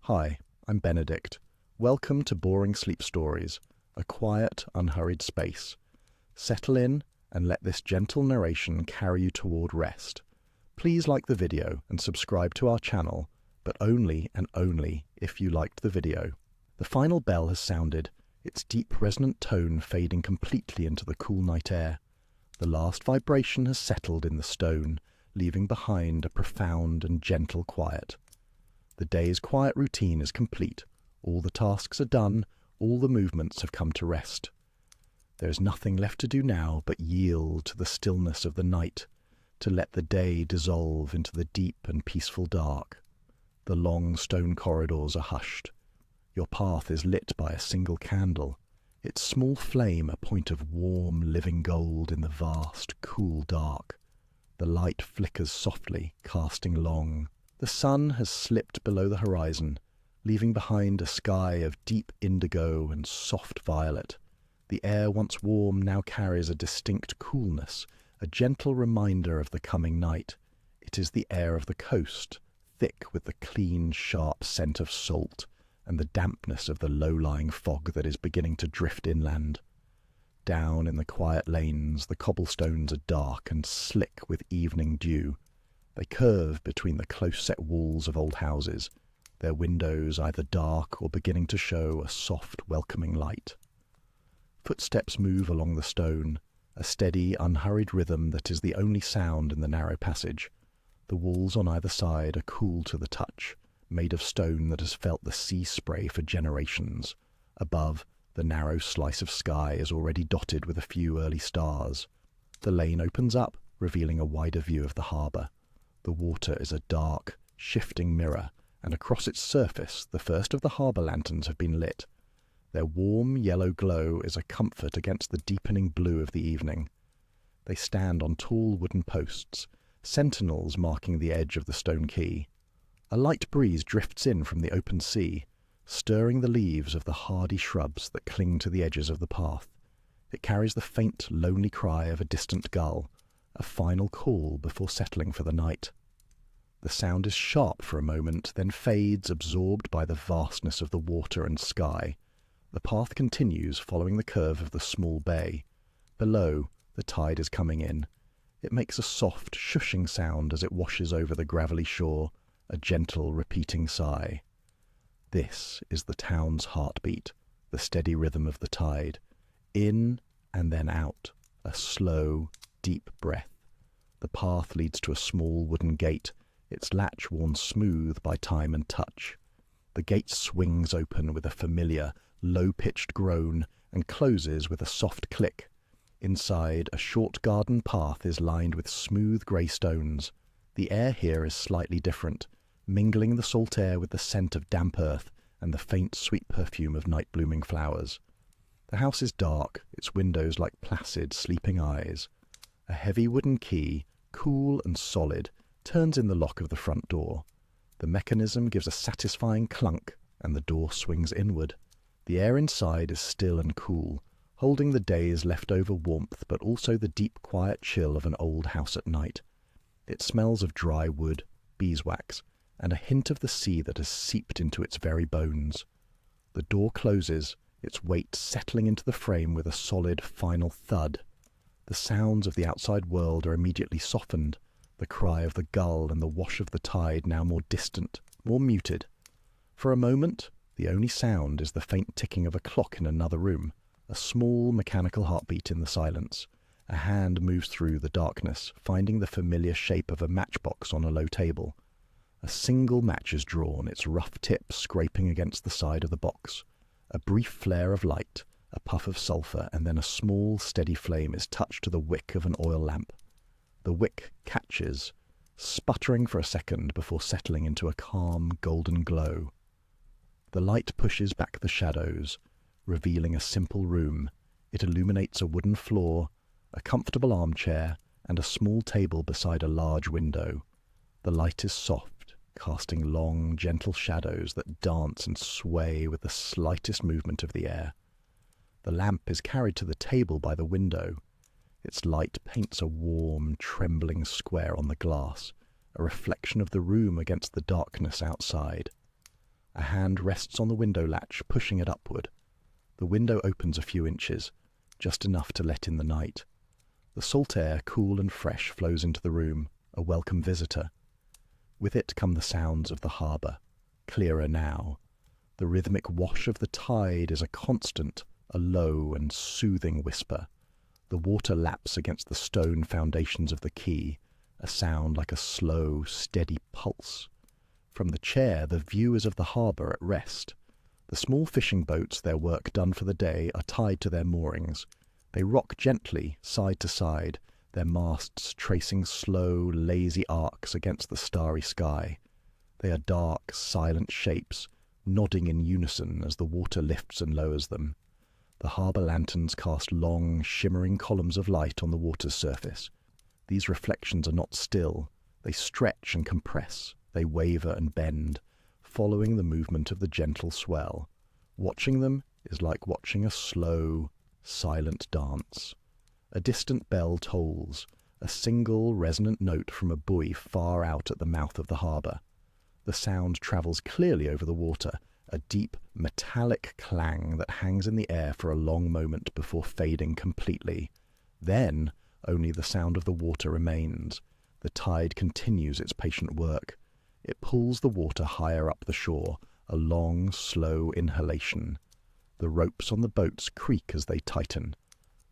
Hi, I'm Benedict. Welcome to Boring Sleep Stories, a quiet, unhurried space. Settle in and let this gentle narration carry you toward rest. Please like the video and subscribe to our channel, but only and only if you liked the video. The final bell has sounded, its deep resonant tone fading completely into the cool night air. The last vibration has settled in the stone, leaving behind a profound and gentle quiet. The day's quiet routine is complete. All the tasks are done, all the movements have come to rest. There is nothing left to do now but yield to the stillness of the night, to let the day dissolve into the deep and peaceful dark. The long stone corridors are hushed. Your path is lit by a single candle, its small flame a point of warm, living gold in the vast, cool dark. The light flickers softly, casting long. The sun has slipped below the horizon, leaving behind a sky of deep indigo and soft violet. The air once warm now carries a distinct coolness, a gentle reminder of the coming night. It is the air of the coast, thick with the clean, sharp scent of salt and the dampness of the low-lying fog that is beginning to drift inland. Down in the quiet lanes, the cobblestones are dark and slick with evening dew. They curve between the close-set walls of old houses, their windows either dark or beginning to show a soft, welcoming light. Footsteps move along the stone, a steady, unhurried rhythm that is the only sound in the narrow passage. The walls on either side are cool to the touch, made of stone that has felt the sea spray for generations. Above, the narrow slice of sky is already dotted with a few early stars. The lane opens up, revealing a wider view of the harbour. The water is a dark, shifting mirror, and across its surface the first of the harbour lanterns have been lit. Their warm yellow glow is a comfort against the deepening blue of the evening. They stand on tall wooden posts, sentinels marking the edge of the stone quay. A light breeze drifts in from the open sea, stirring the leaves of the hardy shrubs that cling to the edges of the path. It carries the faint, lonely cry of a distant gull, a final call before settling for the night. The sound is sharp for a moment, then fades, absorbed by the vastness of the water and sky. The path continues, following the curve of the small bay. Below, the tide is coming in. It makes a soft, shushing sound as it washes over the gravelly shore, a gentle, repeating sigh. This is the town's heartbeat, the steady rhythm of the tide. In and then out, a slow, deep breath. The path leads to a small wooden gate, its latch worn smooth by time and touch. The gate swings open with a familiar, low-pitched groan and closes with a soft click. Inside, a short garden path is lined with smooth grey stones. The air here is slightly different, mingling the salt air with the scent of damp earth and the faint sweet perfume of night-blooming flowers. The house is dark, its windows like placid, sleeping eyes. A heavy wooden key, cool and solid, turns in the lock of the front door. The mechanism gives a satisfying clunk, and the door swings inward. The air inside is still and cool, holding the day's leftover warmth but also the deep, quiet chill of an old house at night. It smells of dry wood, beeswax, and a hint of the sea that has seeped into its very bones. The door closes, its weight settling into the frame with a solid, final thud. The sounds of the outside world are immediately softened, the cry of the gull and the wash of the tide now more distant, more muted. For a moment, the only sound is the faint ticking of a clock in another room, a small mechanical heartbeat in the silence. A hand moves through the darkness, finding the familiar shape of a matchbox on a low table. A single match is drawn, its rough tip scraping against the side of the box. A brief flare of light, a puff of sulphur, and then a small, steady flame is touched to the wick of an oil lamp. The wick catches, sputtering for a second before settling into a calm, golden glow. The light pushes back the shadows, revealing a simple room. It illuminates a wooden floor, a comfortable armchair, and a small table beside a large window. The light is soft, casting long, gentle shadows that dance and sway with the slightest movement of the air. The lamp is carried to the table by the window. Its light paints a warm, trembling square on the glass, a reflection of the room against the darkness outside. A hand rests on the window latch, pushing it upward. The window opens a few inches, just enough to let in the night. The salt air, cool and fresh, flows into the room, a welcome visitor. With it come the sounds of the harbour, clearer now. The rhythmic wash of the tide is a constant, a low and soothing whisper. The water laps against the stone foundations of the quay, a sound like a slow, steady pulse. From the chair, the view is of the harbour at rest. The small fishing boats, their work done for the day, are tied to their moorings. They rock gently, side to side, their masts tracing slow, lazy arcs against the starry sky. They are dark, silent shapes, nodding in unison as the water lifts and lowers them. The harbour lanterns cast long, shimmering columns of light on the water's surface. These reflections are not still. They stretch and compress. They waver and bend, following the movement of the gentle swell. Watching them is like watching a slow, silent dance. A distant bell tolls, a single resonant note from a buoy far out at the mouth of the harbour. The sound travels clearly over the water, a deep, metallic clang that hangs in the air for a long moment before fading completely. Then only the sound of the water remains. The tide continues its patient work. It pulls the water higher up the shore, a long, slow inhalation. The ropes on the boats creak as they tighten.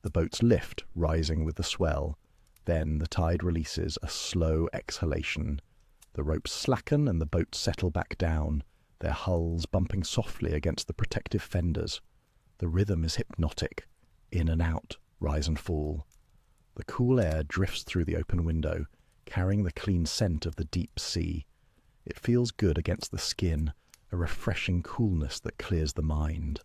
The boats lift, rising with the swell. Then the tide releases a slow exhalation. The ropes slacken and the boats settle back down, their hulls bumping softly against the protective fenders. The rhythm is hypnotic. In and out, rise and fall. The cool air drifts through the open window, carrying the clean scent of the deep sea. It feels good against the skin, a refreshing coolness that clears the mind.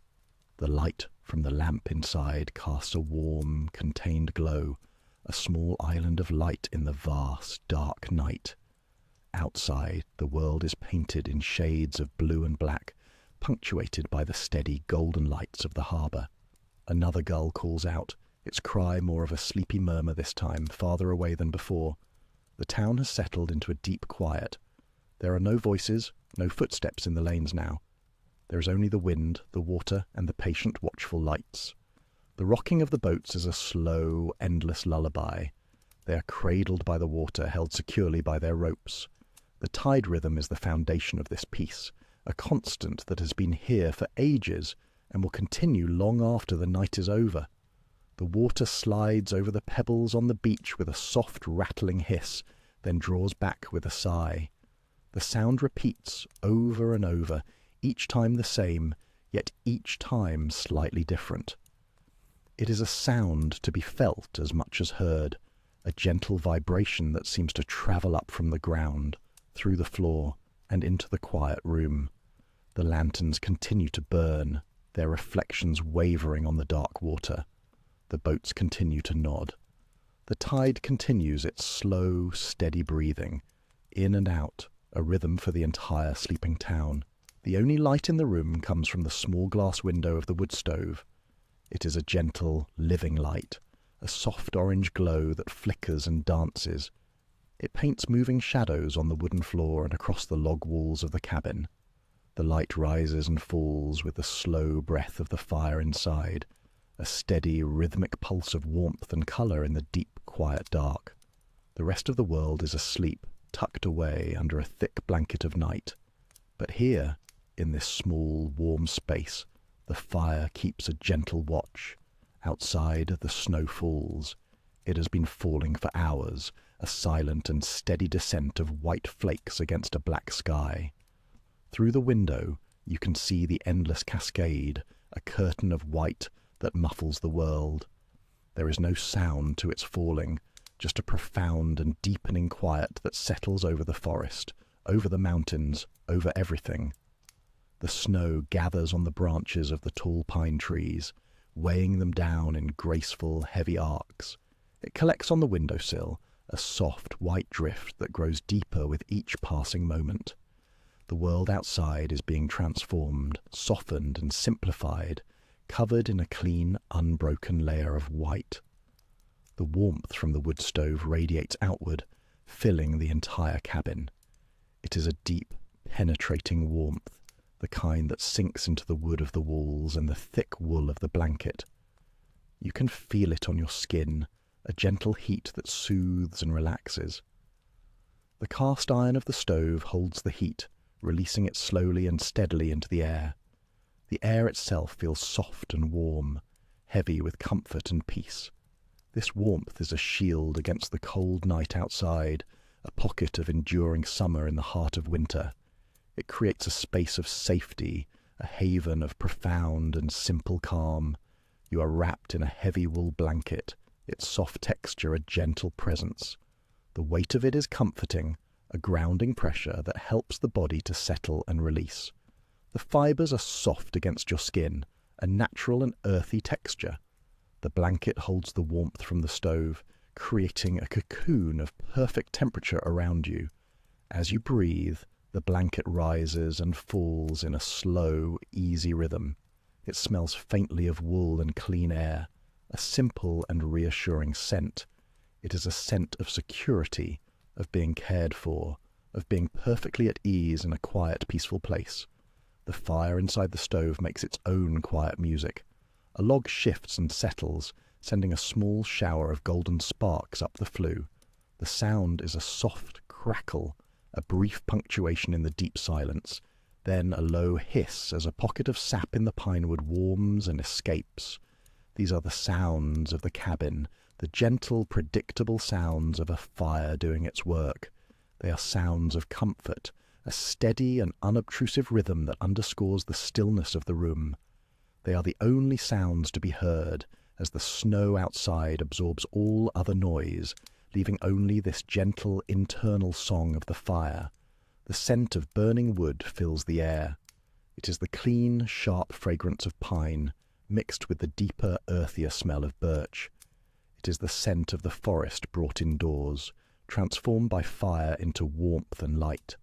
The light from the lamp inside casts a warm, contained glow, a small island of light in the vast, dark night. Outside, the world is painted in shades of blue and black, punctuated by the steady golden lights of the harbour. Another gull calls out, its cry more of a sleepy murmur this time, farther away than before. The town has settled into a deep quiet. There are no voices, no footsteps in the lanes now. There is only the wind, the water, and the patient, watchful lights. The rocking of the boats is a slow, endless lullaby. They are cradled by the water, held securely by their ropes. The tide rhythm is the foundation of this piece, a constant that has been here for ages and will continue long after the night is over. The water slides over the pebbles on the beach with a soft rattling hiss, then draws back with a sigh. The sound repeats over and over, each time the same, yet each time slightly different. It is a sound to be felt as much as heard, a gentle vibration that seems to travel up from the ground, through the floor, and into the quiet room. The lanterns continue to burn, their reflections wavering on the dark water. The boats continue to nod. The tide continues its slow, steady breathing, in and out, a rhythm for the entire sleeping town. The only light in the room comes from the small glass window of the wood stove. It is a gentle, living light, a soft orange glow that flickers and dances. It paints moving shadows on the wooden floor and across the log walls of the cabin. The light rises and falls with the slow breath of the fire inside, a steady, rhythmic pulse of warmth and colour in the deep, quiet dark. The rest of the world is asleep, tucked away under a thick blanket of night. But here, in this small, warm space, the fire keeps a gentle watch. Outside, the snow falls. It has been falling for hours, a silent and steady descent of white flakes against a black sky. Through the window, you can see the endless cascade, a curtain of white that muffles the world. There is no sound to its falling, just a profound and deepening quiet that settles over the forest, over the mountains, over everything. The snow gathers on the branches of the tall pine trees, weighing them down in graceful, heavy arcs. It collects on the windowsill, a soft, white drift that grows deeper with each passing moment. The world outside is being transformed, softened and simplified, covered in a clean, unbroken layer of white. The warmth from the wood stove radiates outward, filling the entire cabin. It is a deep, penetrating warmth, the kind that sinks into the wood of the walls and the thick wool of the blanket. You can feel it on your skin, a gentle heat that soothes and relaxes. The cast iron of the stove holds the heat, releasing it slowly and steadily into the air. The air itself feels soft and warm, heavy with comfort and peace. This warmth is a shield against the cold night outside, a pocket of enduring summer in the heart of winter. It creates a space of safety, a haven of profound and simple calm. You are wrapped in a heavy wool blanket, its soft texture a gentle presence. The weight of it is comforting, a grounding pressure that helps the body to settle and release. The fibres are soft against your skin, a natural and earthy texture. The blanket holds the warmth from the stove, creating a cocoon of perfect temperature around you. As you breathe, the blanket rises and falls in a slow, easy rhythm. It smells faintly of wool and clean air, a simple and reassuring scent. It is a scent of security, of being cared for, of being perfectly at ease in a quiet, peaceful place. The fire inside the stove makes its own quiet music. A log shifts and settles, sending a small shower of golden sparks up the flue. The sound is a soft crackle, a brief punctuation in the deep silence, then a low hiss as a pocket of sap in the pinewood warms and escapes. These are the sounds of the cabin, the gentle, predictable sounds of a fire doing its work. They are sounds of comfort, a steady and unobtrusive rhythm that underscores the stillness of the room. They are the only sounds to be heard, as the snow outside absorbs all other noise, leaving only this gentle internal song of the fire. The scent of burning wood fills the air. It is the clean, sharp fragrance of pine, mixed with the deeper, earthier smell of birch. It is the scent of the forest brought indoors, transformed by fire into warmth and light.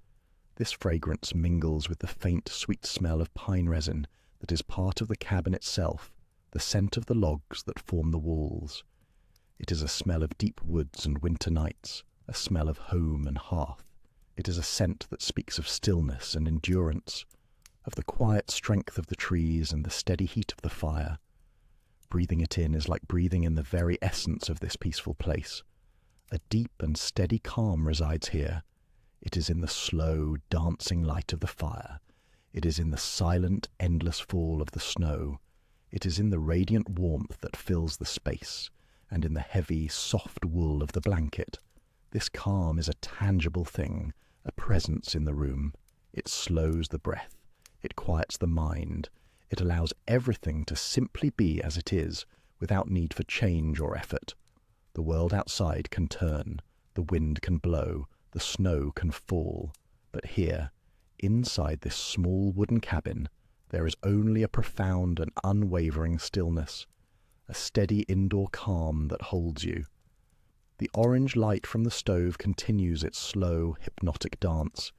This fragrance mingles with the faint, sweet smell of pine resin that is part of the cabin itself, the scent of the logs that form the walls. It is a smell of deep woods and winter nights, a smell of home and hearth. It is a scent that speaks of stillness and endurance, of the quiet strength of the trees and the steady heat of the fire. Breathing it in is like breathing in the very essence of this peaceful place. A deep and steady calm resides here. It is in the slow, dancing light of the fire. It is in the silent, endless fall of the snow. It is in the radiant warmth that fills the space, and in the heavy, soft wool of the blanket. This calm is a tangible thing, a presence in the room. It slows the breath. It quiets the mind. It allows everything to simply be as it is, without need for change or effort. The world outside can turn, the wind can blow, the snow can fall. But here, inside this small wooden cabin, there is only a profound and unwavering stillness, a steady indoor calm that holds you. The orange light from the stove continues its slow, hypnotic dance.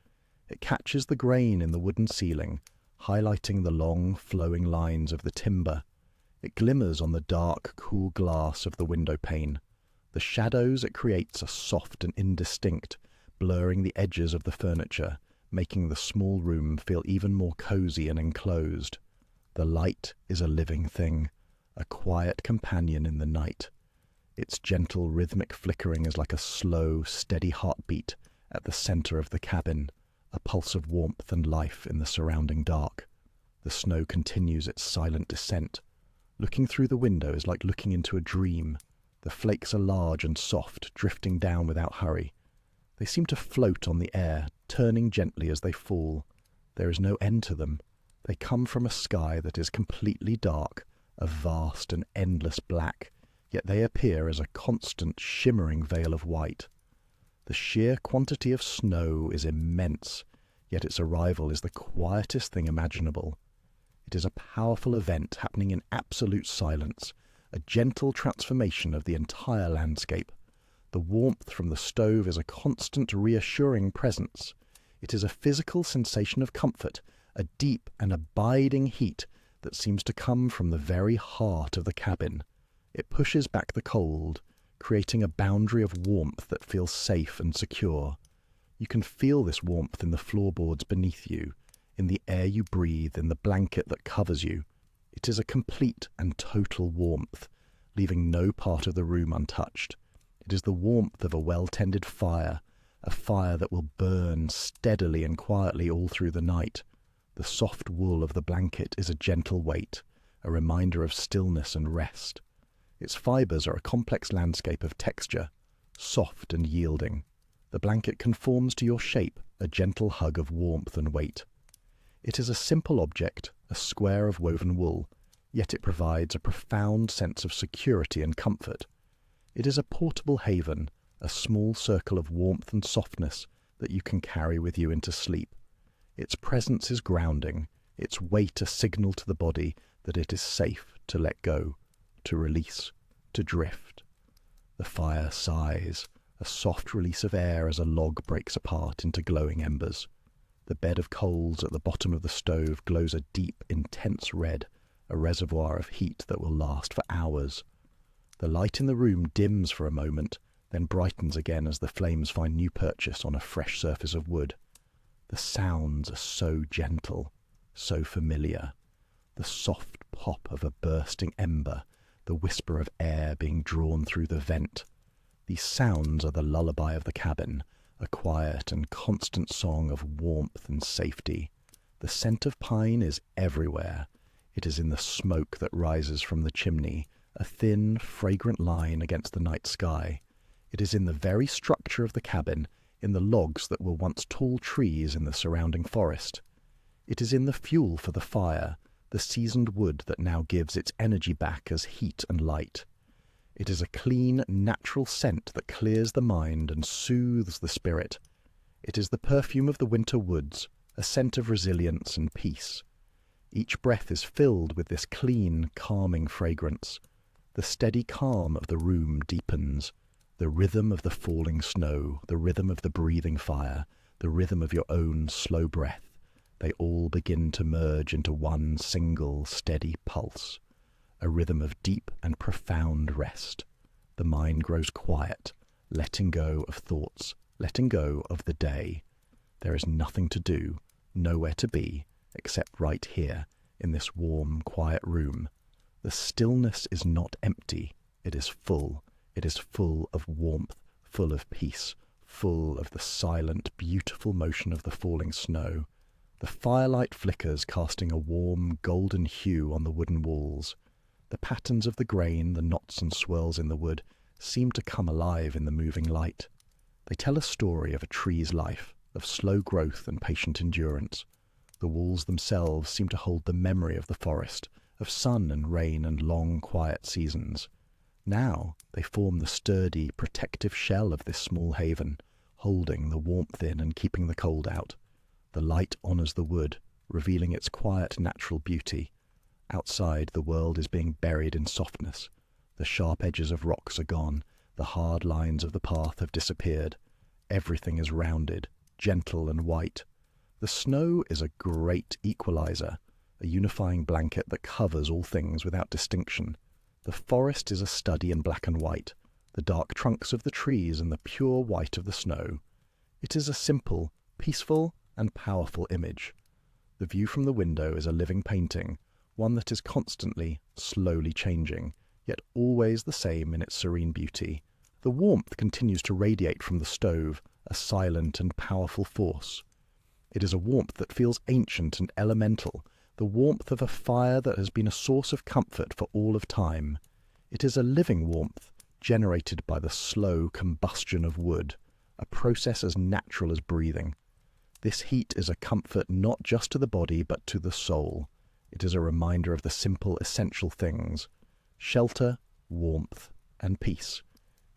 It catches the grain in the wooden ceiling, highlighting the long, flowing lines of the timber. It glimmers on the dark, cool glass of the window pane. The shadows it creates are soft and indistinct, blurring the edges of the furniture, making the small room feel even more cozy and enclosed. The light is a living thing, a quiet companion in the night. Its gentle, rhythmic flickering is like a slow, steady heartbeat at the center of the cabin, a pulse of warmth and life in the surrounding dark. The snow continues its silent descent. Looking through the window is like looking into a dream. The flakes are large and soft, drifting down without hurry. They seem to float on the air, turning gently as they fall. There is no end to them. They come from a sky that is completely dark, a vast and endless black, yet they appear as a constant, shimmering veil of white. The sheer quantity of snow is immense, yet its arrival is the quietest thing imaginable. It is a powerful event happening in absolute silence, a gentle transformation of the entire landscape. The warmth from the stove is a constant, reassuring presence. It is a physical sensation of comfort, a deep and abiding heat that seems to come from the very heart of the cabin. It pushes back the cold, creating a boundary of warmth that feels safe and secure. You can feel this warmth in the floorboards beneath you, in the air you breathe, in the blanket that covers you. It is a complete and total warmth, leaving no part of the room untouched. It is the warmth of a well-tended fire, a fire that will burn steadily and quietly all through the night. The soft wool of the blanket is a gentle weight, a reminder of stillness and rest. Its fibres are a complex landscape of texture, soft and yielding. The blanket conforms to your shape, a gentle hug of warmth and weight. It is a simple object, a square of woven wool, yet it provides a profound sense of security and comfort. It is a portable haven, a small circle of warmth and softness that you can carry with you into sleep. Its presence is grounding, its weight a signal to the body that it is safe to let go, to release, to drift. The fire sighs, a soft release of air as a log breaks apart into glowing embers. The bed of coals at the bottom of the stove glows a deep, intense red, a reservoir of heat that will last for hours. The light in the room dims for a moment, then brightens again as the flames find new purchase on a fresh surface of wood. The sounds are so gentle, so familiar. The soft pop of a bursting ember, the whisper of air being drawn through the vent. These sounds are the lullaby of the cabin, a quiet and constant song of warmth and safety. The scent of pine is everywhere. It is in the smoke that rises from the chimney, a thin, fragrant line against the night sky. It is in the very structure of the cabin, in the logs that were once tall trees in the surrounding forest. It is in the fuel for the fire, the seasoned wood that now gives its energy back as heat and light. It is a clean, natural scent that clears the mind and soothes the spirit. It is the perfume of the winter woods, a scent of resilience and peace. Each breath is filled with this clean, calming fragrance. The steady calm of the room deepens. The rhythm of the falling snow, the rhythm of the breathing fire, the rhythm of your own slow breath, they all begin to merge into one single, steady pulse. A rhythm of deep and profound rest. The mind grows quiet, letting go of thoughts, letting go of the day. There is nothing to do, nowhere to be, except right here, in this warm, quiet room. The stillness is not empty, it is full. It is full of warmth, full of peace, full of the silent, beautiful motion of the falling snow. The firelight flickers, casting a warm, golden hue on the wooden walls. The patterns of the grain, the knots and swirls in the wood, seem to come alive in the moving light. They tell a story of a tree's life, of slow growth and patient endurance. The walls themselves seem to hold the memory of the forest, of sun and rain and long, quiet seasons. Now they form the sturdy, protective shell of this small haven, holding the warmth in and keeping the cold out. The light honours the wood, revealing its quiet, natural beauty. Outside, the world is being buried in softness. The sharp edges of rocks are gone. The hard lines of the path have disappeared. Everything is rounded, gentle and white. The snow is a great equalizer, a unifying blanket that covers all things without distinction. The forest is a study in black and white, the dark trunks of the trees and the pure white of the snow. It is a simple, peaceful, and powerful image. The view from the window is a living painting, one that is constantly, slowly changing, yet always the same in its serene beauty. The warmth continues to radiate from the stove, a silent and powerful force. It is a warmth that feels ancient and elemental, the warmth of a fire that has been a source of comfort for all of time. It is a living warmth, generated by the slow combustion of wood, a process as natural as breathing. This heat is a comfort not just to the body but to the soul. It is a reminder of the simple, essential things: shelter, warmth, and peace.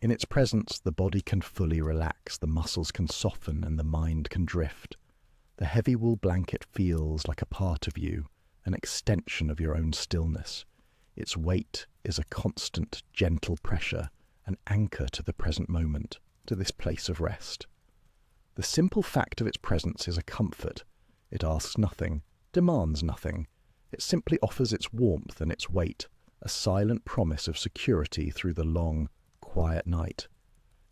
In its presence, the body can fully relax, the muscles can soften, and the mind can drift. The heavy wool blanket feels like a part of you, an extension of your own stillness. Its weight is a constant, gentle pressure, an anchor to the present moment, to this place of rest. The simple fact of its presence is a comfort. It asks nothing, demands nothing. It simply offers its warmth and its weight, a silent promise of security through the long, quiet night.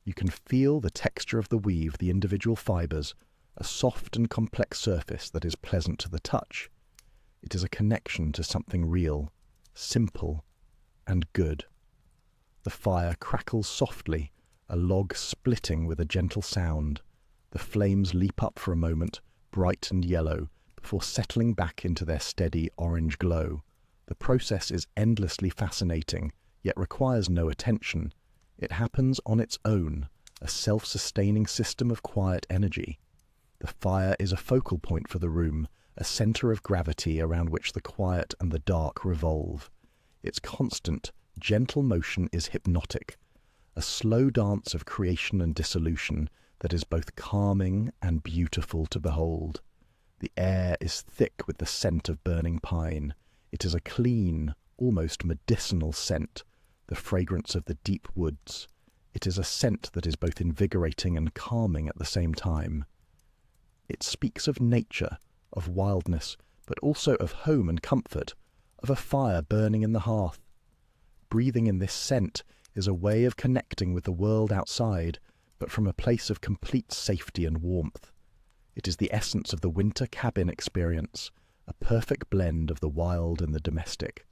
You can feel the texture of the weave, the individual fibres, a soft and complex surface that is pleasant to the touch. It is a connection to something real, simple, and good. The fire crackles softly, a log splitting with a gentle sound. The flames leap up for a moment, bright and yellow, before settling back into their steady orange glow. The process is endlessly fascinating, yet requires no attention. It happens on its own, a self-sustaining system of quiet energy. The fire is a focal point for the room, a centre of gravity around which the quiet and the dark revolve. Its constant, gentle motion is hypnotic, a slow dance of creation and dissolution that is both calming and beautiful to behold. The air is thick with the scent of burning pine. It is a clean, almost medicinal scent, the fragrance of the deep woods. It is a scent that is both invigorating and calming at the same time. It speaks of nature, of wildness, but also of home and comfort, of a fire burning in the hearth. Breathing in this scent is a way of connecting with the world outside, but from a place of complete safety and warmth. It is the essence of the winter cabin experience, a perfect blend of the wild and the domestic,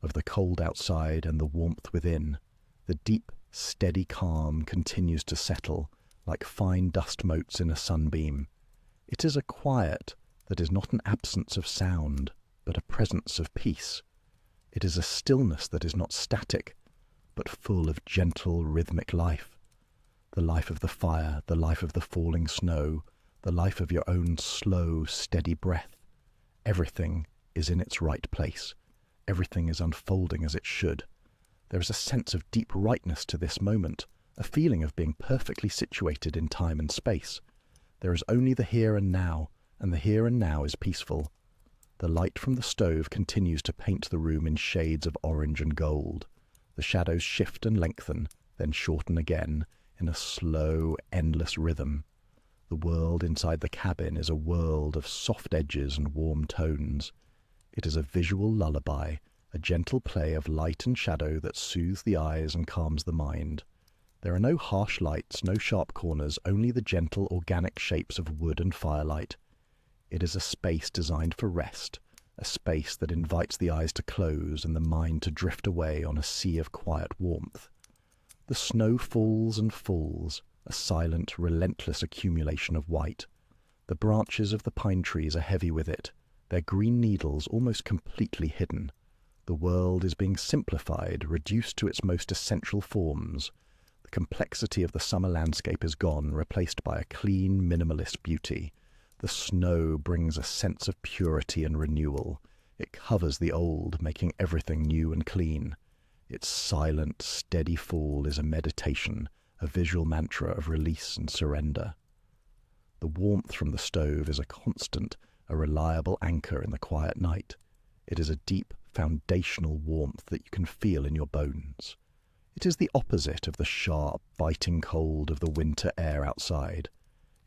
of the cold outside and the warmth within. The deep, steady calm continues to settle, like fine dust motes in a sunbeam. It is a quiet that is not an absence of sound, but a presence of peace. It is a stillness that is not static, but full of gentle, rhythmic life. The life of the fire, the life of the falling snow, the life of your own slow, steady breath. Everything is in its right place. Everything is unfolding as it should. There is a sense of deep rightness to this moment, a feeling of being perfectly situated in time and space. There is only the here and now, and the here and now is peaceful. The light from the stove continues to paint the room in shades of orange and gold. The shadows shift and lengthen, then shorten again, in a slow, endless rhythm. The world inside the cabin is a world of soft edges and warm tones. It is a visual lullaby, a gentle play of light and shadow that soothes the eyes and calms the mind. There are no harsh lights, no sharp corners, only the gentle organic shapes of wood and firelight. It is a space designed for rest, a space that invites the eyes to close and the mind to drift away on a sea of quiet warmth. The snow falls and falls, a silent, relentless accumulation of white. The branches of the pine trees are heavy with it, their green needles almost completely hidden. The world is being simplified, reduced to its most essential forms. The complexity of the summer landscape is gone, replaced by a clean, minimalist beauty. The snow brings a sense of purity and renewal. It covers the old, making everything new and clean. Its silent, steady fall is a meditation, a visual mantra of release and surrender. The warmth from the stove is a constant, a reliable anchor in the quiet night. It is a deep, foundational warmth that you can feel in your bones. It is the opposite of the sharp, biting cold of the winter air outside.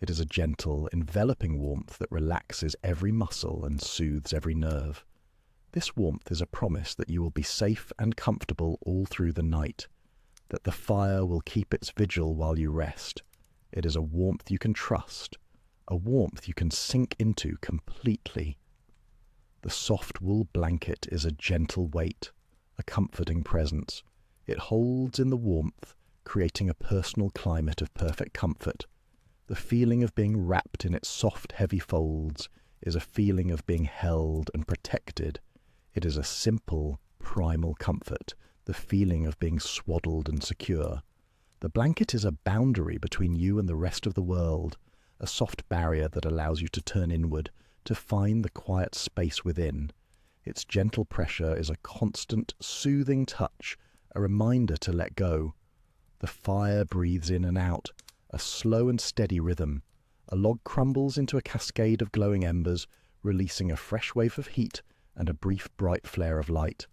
It is a gentle, enveloping warmth that relaxes every muscle and soothes every nerve. This warmth is a promise that you will be safe and comfortable all through the night, that the fire will keep its vigil while you rest. It is a warmth you can trust, a warmth you can sink into completely. The soft wool blanket is a gentle weight, a comforting presence. It holds in the warmth, creating a personal climate of perfect comfort. The feeling of being wrapped in its soft, heavy folds is a feeling of being held and protected. It is a simple, primal comfort, the feeling of being swaddled and secure. The blanket is a boundary between you and the rest of the world, a soft barrier that allows you to turn inward, to find the quiet space within. Its gentle pressure is a constant, soothing touch, a reminder to let go. The fire breathes in and out, a slow and steady rhythm. A log crumbles into a cascade of glowing embers, releasing a fresh wave of heat and a brief bright flare of light.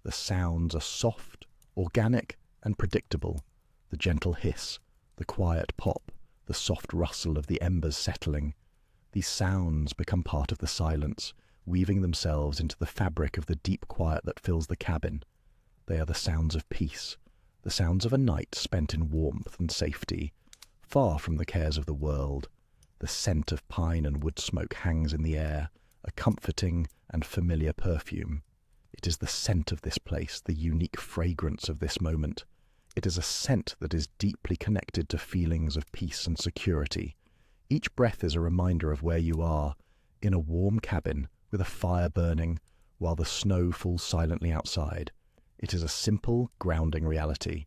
The sounds are soft, organic, and predictable. The gentle hiss, the quiet pop, the soft rustle of the embers settling. These sounds become part of the silence, weaving themselves into the fabric of the deep quiet that fills the cabin. They are the sounds of peace, the sounds of a night spent in warmth and safety, far from the cares of the world. The scent of pine and wood smoke hangs in the air, a comforting and familiar perfume. It is the scent of this place, the unique fragrance of this moment. It is a scent that is deeply connected to feelings of peace and security. Each breath is a reminder of where you are, in a warm cabin with a fire burning while the snow falls silently outside. It is a simple, grounding reality.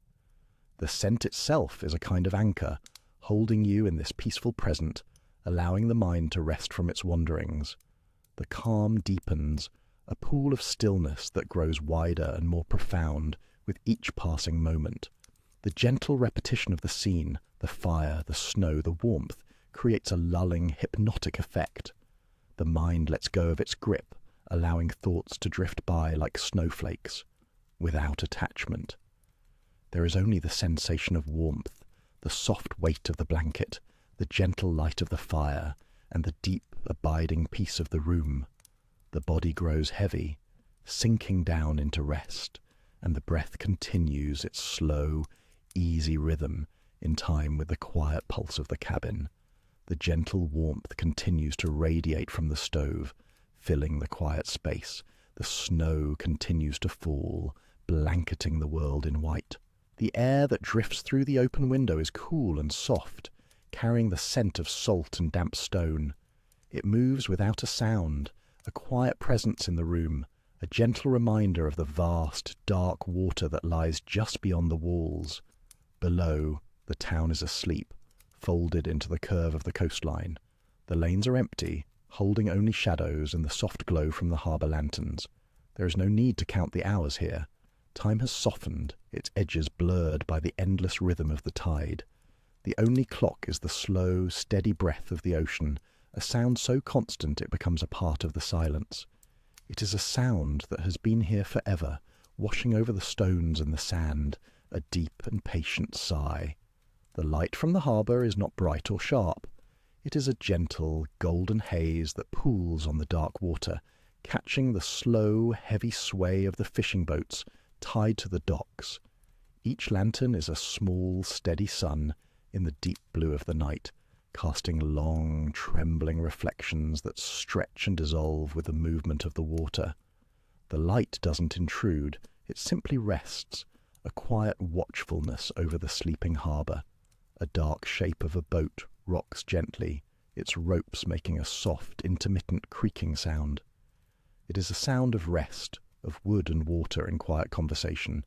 The scent itself is a kind of anchor, holding you in this peaceful present, allowing the mind to rest from its wanderings. The calm deepens, a pool of stillness that grows wider and more profound with each passing moment. The gentle repetition of the scene, the fire, the snow, the warmth, creates a lulling, hypnotic effect. The mind lets go of its grip, allowing thoughts to drift by like snowflakes, without attachment. There is only the sensation of warmth, the soft weight of the blanket, the gentle light of the fire, and the deep, abiding peace of the room. The body grows heavy, sinking down into rest, and the breath continues its slow, easy rhythm in time with the quiet pulse of the cabin. The gentle warmth continues to radiate from the stove, filling the quiet space. The snow continues to fall, blanketing the world in white. The air that drifts through the open window is cool and soft, carrying the scent of salt and damp stone. It moves without a sound, a quiet presence in the room, a gentle reminder of the vast, dark water that lies just beyond the walls. Below, the town is asleep, folded into the curve of the coastline. The lanes are empty, holding only shadows and the soft glow from the harbour lanterns. There is no need to count the hours here. Time has softened, its edges blurred by the endless rhythm of the tide. The only clock is the slow, steady breath of the ocean, a sound so constant it becomes a part of the silence. It is a sound that has been here forever, washing over the stones and the sand, a deep and patient sigh. The light from the harbour is not bright or sharp. It is a gentle, golden haze that pools on the dark water, catching the slow, heavy sway of the fishing boats tied to the docks. Each lantern is a small, steady sun in the deep blue of the night, casting long, trembling reflections that stretch and dissolve with the movement of the water. The light doesn't intrude, it simply rests, a quiet watchfulness over the sleeping harbour. A dark shape of a boat rocks gently, its ropes making a soft, intermittent creaking sound. It is a sound of rest, of wood and water in quiet conversation.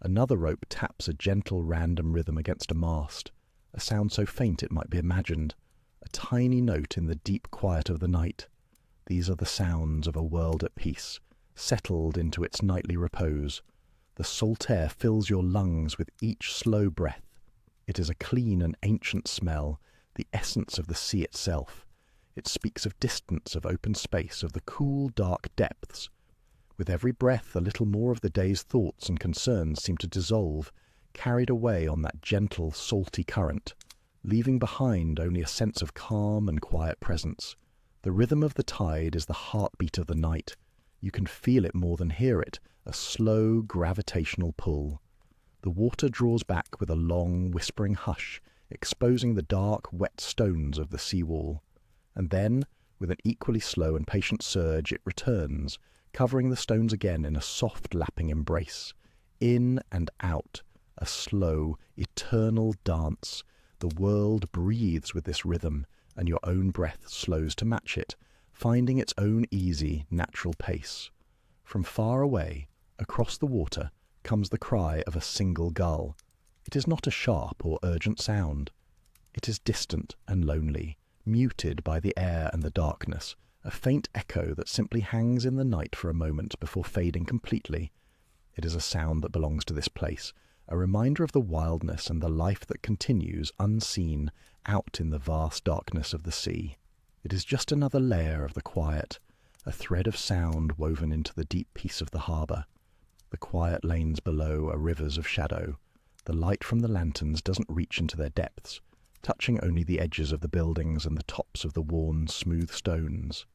Another rope taps a gentle random rhythm against a mast, a sound so faint it might be imagined, a tiny note in the deep quiet of the night. These are the sounds of a world at peace, settled into its nightly repose. The salt air fills your lungs with each slow breath. It is a clean and ancient smell, the essence of the sea itself. It speaks of distance, of open space, of the cool, dark depths. With every breath, a little more of the day's thoughts and concerns seem to dissolve, carried away on that gentle, salty current, leaving behind only a sense of calm and quiet presence. The rhythm of the tide is the heartbeat of the night. You can feel it more than hear it, a slow, gravitational pull. The water draws back with a long, whispering hush, exposing the dark, wet stones of the seawall. And then, with an equally slow and patient surge, it returns, covering the stones again in a soft, lapping embrace. In and out, a slow, eternal dance. The world breathes with this rhythm, and your own breath slows to match it, finding its own easy, natural pace. From far away, across the water, comes the cry of a single gull. It is not a sharp or urgent sound. It is distant and lonely, muted by the air and the darkness, a faint echo that simply hangs in the night for a moment before fading completely. It is a sound that belongs to this place, a reminder of the wildness and the life that continues unseen out in the vast darkness of the sea. It is just another layer of the quiet, a thread of sound woven into the deep peace of the harbour. The quiet lanes below are rivers of shadow. The light from the lanterns doesn't reach into their depths, touching only the edges of the buildings and the tops of the worn, smooth stones.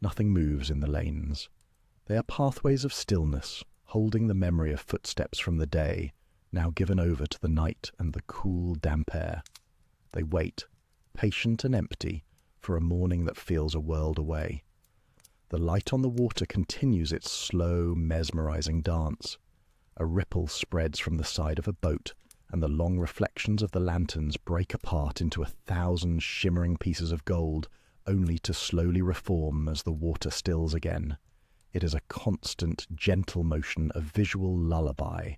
Nothing moves in the lanes. They are pathways of stillness, holding the memory of footsteps from the day, now given over to the night and the cool, damp air. They wait, patient and empty, for a morning that feels a world away. The light on the water continues its slow, mesmerizing dance. A ripple spreads from the side of a boat, and the long reflections of the lanterns break apart into 1,000 shimmering pieces of gold, only to slowly reform as the water stills again. It is a constant, gentle motion, a visual lullaby.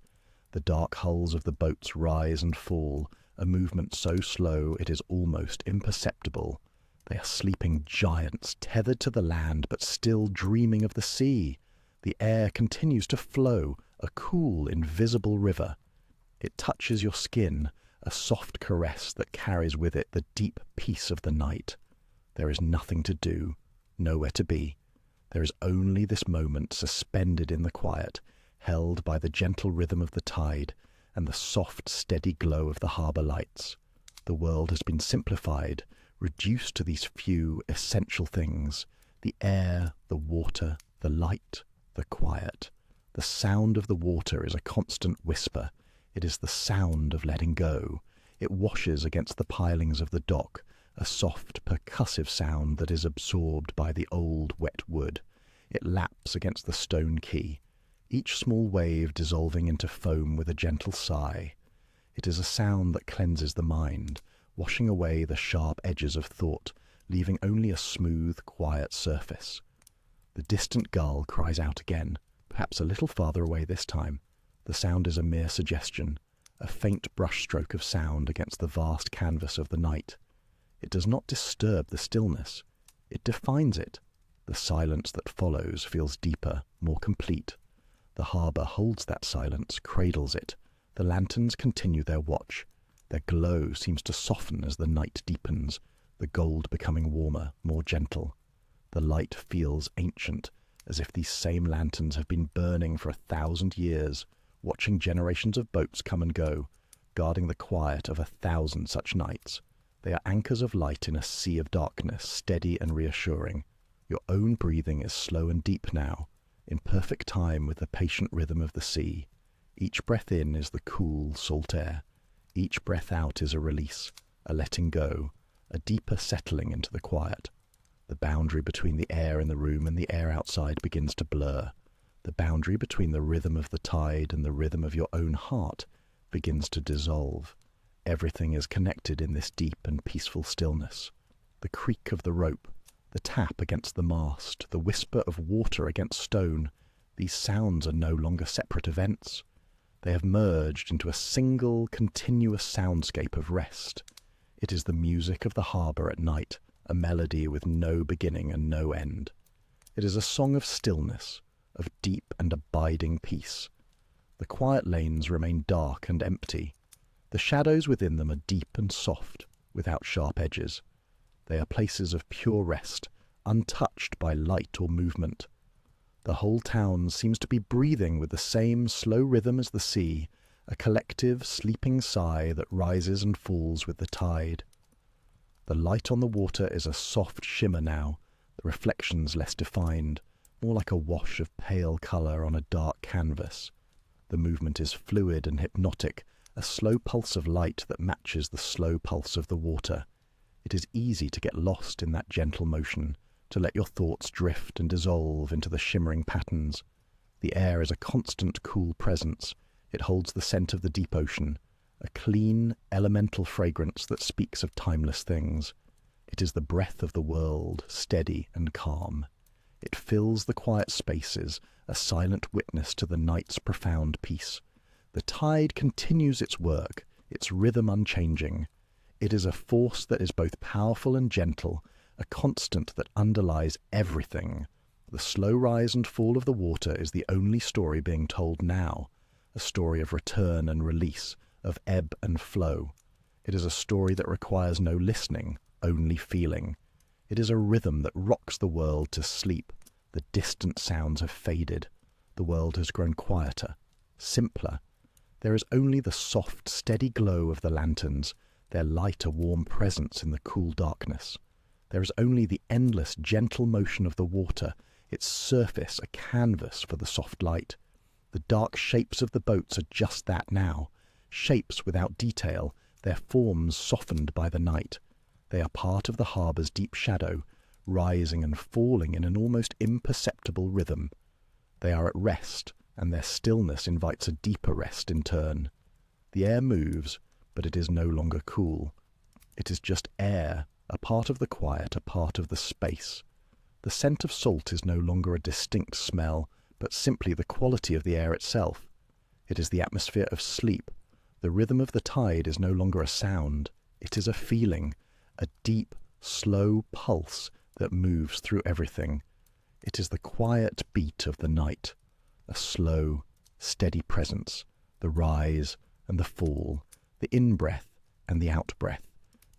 The dark hulls of the boats rise and fall, a movement so slow it is almost imperceptible. They are sleeping giants, tethered to the land, but still dreaming of the sea. The air continues to flow, a cool, invisible river. It touches your skin, a soft caress that carries with it the deep peace of the night. There is nothing to do, nowhere to be. There is only this moment suspended in the quiet, held by the gentle rhythm of the tide and the soft, steady glow of the harbour lights. The world has been simplified, reduced to these few essential things: the air, the water, the light, the quiet. The sound of the water is a constant whisper. It is the sound of letting go. It washes against the pilings of the dock, a soft, percussive sound that is absorbed by the old, wet wood. It laps against the stone quay, each small wave dissolving into foam with a gentle sigh. It is a sound that cleanses the mind, washing away the sharp edges of thought, leaving only a smooth, quiet surface. The distant gull cries out again, perhaps a little farther away this time. The sound is a mere suggestion, a faint brushstroke of sound against the vast canvas of the night. It does not disturb the stillness. It defines it. The silence that follows feels deeper, more complete. The harbour holds that silence, cradles it. The lanterns continue their watch. Their glow seems to soften as the night deepens, the gold becoming warmer, more gentle. The light feels ancient, as if these same lanterns have been burning for 1,000 years, watching generations of boats come and go, guarding the quiet of 1,000 such nights. They are anchors of light in a sea of darkness, steady and reassuring. Your own breathing is slow and deep now, in perfect time with the patient rhythm of the sea. Each breath in is the cool, salt air. Each breath out is a release, a letting go, a deeper settling into the quiet. The boundary between the air in the room and the air outside begins to blur. The boundary between the rhythm of the tide and the rhythm of your own heart begins to dissolve. Everything is connected in this deep and peaceful stillness. The creak of the rope, the tap against the mast, the whisper of water against stone, these sounds are no longer separate events. They have merged into a single, continuous soundscape of rest. It is the music of the harbour at night, a melody with no beginning and no end. It is a song of stillness, of deep and abiding peace. The quiet lanes remain dark and empty. The shadows within them are deep and soft, without sharp edges. They are places of pure rest, untouched by light or movement. The whole town seems to be breathing with the same slow rhythm as the sea, a collective, sleeping sigh that rises and falls with the tide. The light on the water is a soft shimmer now, the reflections less defined, more like a wash of pale colour on a dark canvas. The movement is fluid and hypnotic, a slow pulse of light that matches the slow pulse of the water. It is easy to get lost in that gentle motion, to let your thoughts drift and dissolve into the shimmering patterns. The air is a constant cool presence. It holds the scent of the deep ocean, a clean, elemental fragrance that speaks of timeless things. It is the breath of the world, steady and calm. It fills the quiet spaces, a silent witness to the night's profound peace. The tide continues its work, its rhythm unchanging. It is a force that is both powerful and gentle, a constant that underlies everything. The slow rise and fall of the water is the only story being told now, a story of return and release, of ebb and flow. It is a story that requires no listening, only feeling. It is a rhythm that rocks the world to sleep. The distant sounds have faded. The world has grown quieter, simpler. There is only the soft, steady glow of the lanterns, their light a warm presence in the cool darkness. There is only the endless, gentle motion of the water, its surface a canvas for the soft light. The dark shapes of the boats are just that now, shapes without detail, their forms softened by the night. They are part of the harbour's deep shadow, rising and falling in an almost imperceptible rhythm. They are at rest, and their stillness invites a deeper rest in turn. The air moves, but it is no longer cool. It is just air, a part of the quiet, a part of the space. The scent of salt is no longer a distinct smell, but simply the quality of the air itself. It is the atmosphere of sleep. The rhythm of the tide is no longer a sound. It is a feeling, a deep, slow pulse that moves through everything. It is the quiet beat of the night, a slow, steady presence, the rise and the fall, the in-breath and the out-breath.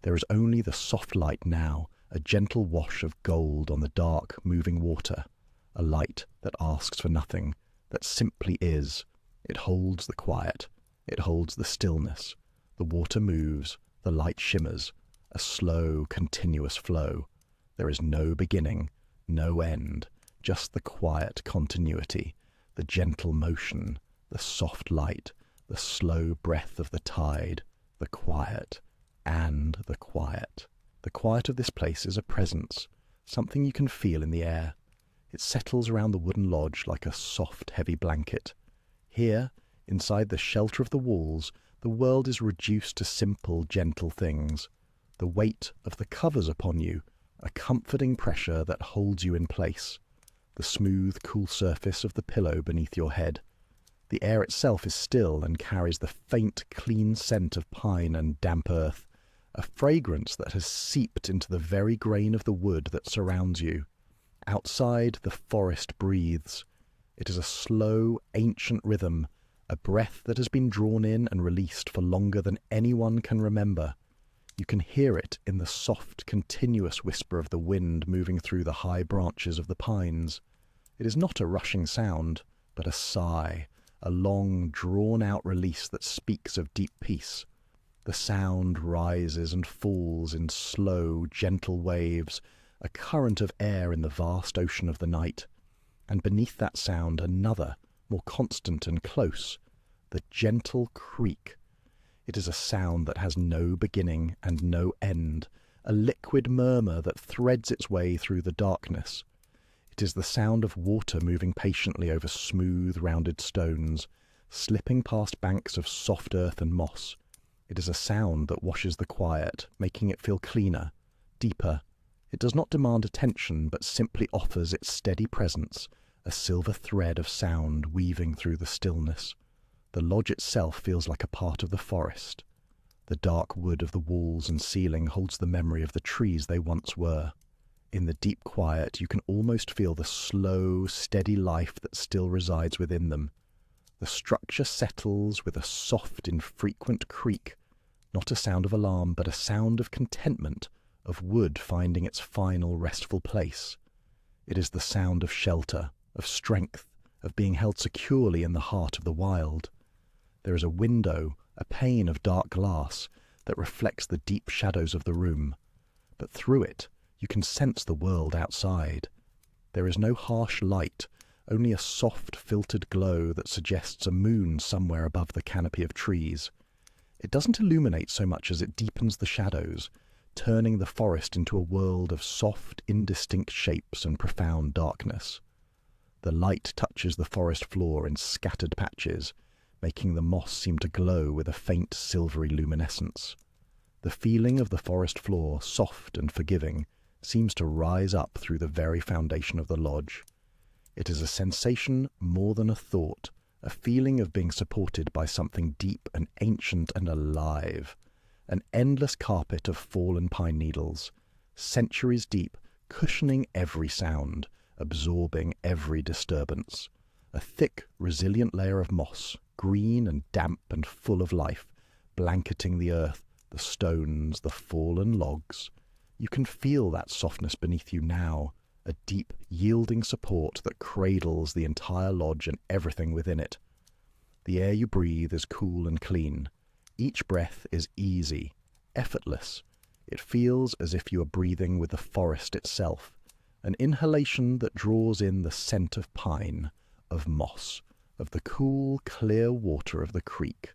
There is only the soft light now, a gentle wash of gold on the dark, moving water, a light that asks for nothing, that simply is. It holds the quiet, it holds the stillness. The water moves, the light shimmers, a slow, continuous flow. There is no beginning, no end, just the quiet continuity, the gentle motion, the soft light, the slow breath of the tide, the quiet, and the quiet. The quiet of this place is a presence, something you can feel in the air. It settles around the wooden lodge like a soft, heavy blanket. Here, inside the shelter of the walls, the world is reduced to simple, gentle things. The weight of the covers upon you, a comforting pressure that holds you in place. The smooth, cool surface of the pillow beneath your head. The air itself is still and carries the faint, clean scent of pine and damp earth, a fragrance that has seeped into the very grain of the wood that surrounds you. Outside, the forest breathes. It is a slow, ancient rhythm, a breath that has been drawn in and released for longer than anyone can remember. You can hear it in the soft, continuous whisper of the wind moving through the high branches of the pines. It is not a rushing sound, but a sigh, a long, drawn-out release that speaks of deep peace. The sound rises and falls in slow, gentle waves, a current of air in the vast ocean of the night. And beneath that sound another, more constant and close, the gentle creak. It is a sound that has no beginning and no end, a liquid murmur that threads its way through the darkness. It is the sound of water moving patiently over smooth, rounded stones, slipping past banks of soft earth and moss. It is a sound that washes the quiet, making it feel cleaner, deeper. It does not demand attention, but simply offers its steady presence, a silver thread of sound weaving through the stillness. The lodge itself feels like a part of the forest. The dark wood of the walls and ceiling holds the memory of the trees they once were. In the deep quiet, you can almost feel the slow, steady life that still resides within them. The structure settles with a soft, infrequent creak, not a sound of alarm, but a sound of contentment, of wood finding its final restful place. It is the sound of shelter, of strength, of being held securely in the heart of the wild. There is a window, a pane of dark glass, that reflects the deep shadows of the room. But through it, you can sense the world outside. There is no harsh light, only a soft, filtered glow that suggests a moon somewhere above the canopy of trees. It doesn't illuminate so much as it deepens the shadows, turning the forest into a world of soft, indistinct shapes and profound darkness. The light touches the forest floor in scattered patches, making the moss seem to glow with a faint silvery luminescence. The feeling of the forest floor, soft and forgiving, seems to rise up through the very foundation of the lodge. It is a sensation more than a thought, a feeling of being supported by something deep and ancient and alive, an endless carpet of fallen pine needles, centuries deep, cushioning every sound, absorbing every disturbance. A thick, resilient layer of moss, green and damp and full of life, blanketing the earth, the stones, the fallen logs. You can feel that softness beneath you now, a deep, yielding support that cradles the entire lodge and everything within it. The air you breathe is cool and clean. Each breath is easy, effortless. It feels as if you are breathing with the forest itself, an inhalation that draws in the scent of pine, of moss, of the cool, clear water of the creek,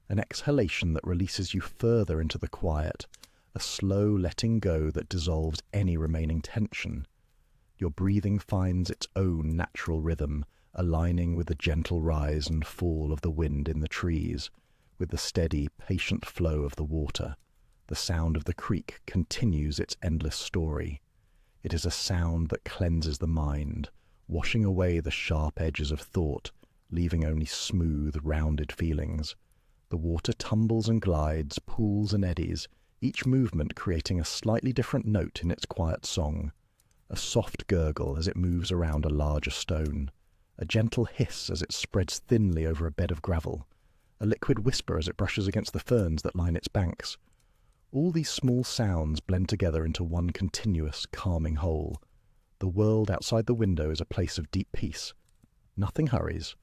an exhalation that releases you further into the quiet, a slow letting go that dissolves any remaining tension. Your breathing finds its own natural rhythm, aligning with the gentle rise and fall of the wind in the trees, with the steady, patient flow of the water. The sound of the creek continues its endless story. It is a sound that cleanses the mind, washing away the sharp edges of thought, leaving only smooth, rounded feelings. The water tumbles and glides, pools and eddies, each movement creating a slightly different note in its quiet song. A soft gurgle as it moves around a larger stone, a gentle hiss as it spreads thinly over a bed of gravel, a liquid whisper as it brushes against the ferns that line its banks. All these small sounds blend together into one continuous, calming whole. The world outside the window is a place of deep peace. Nothing hurries.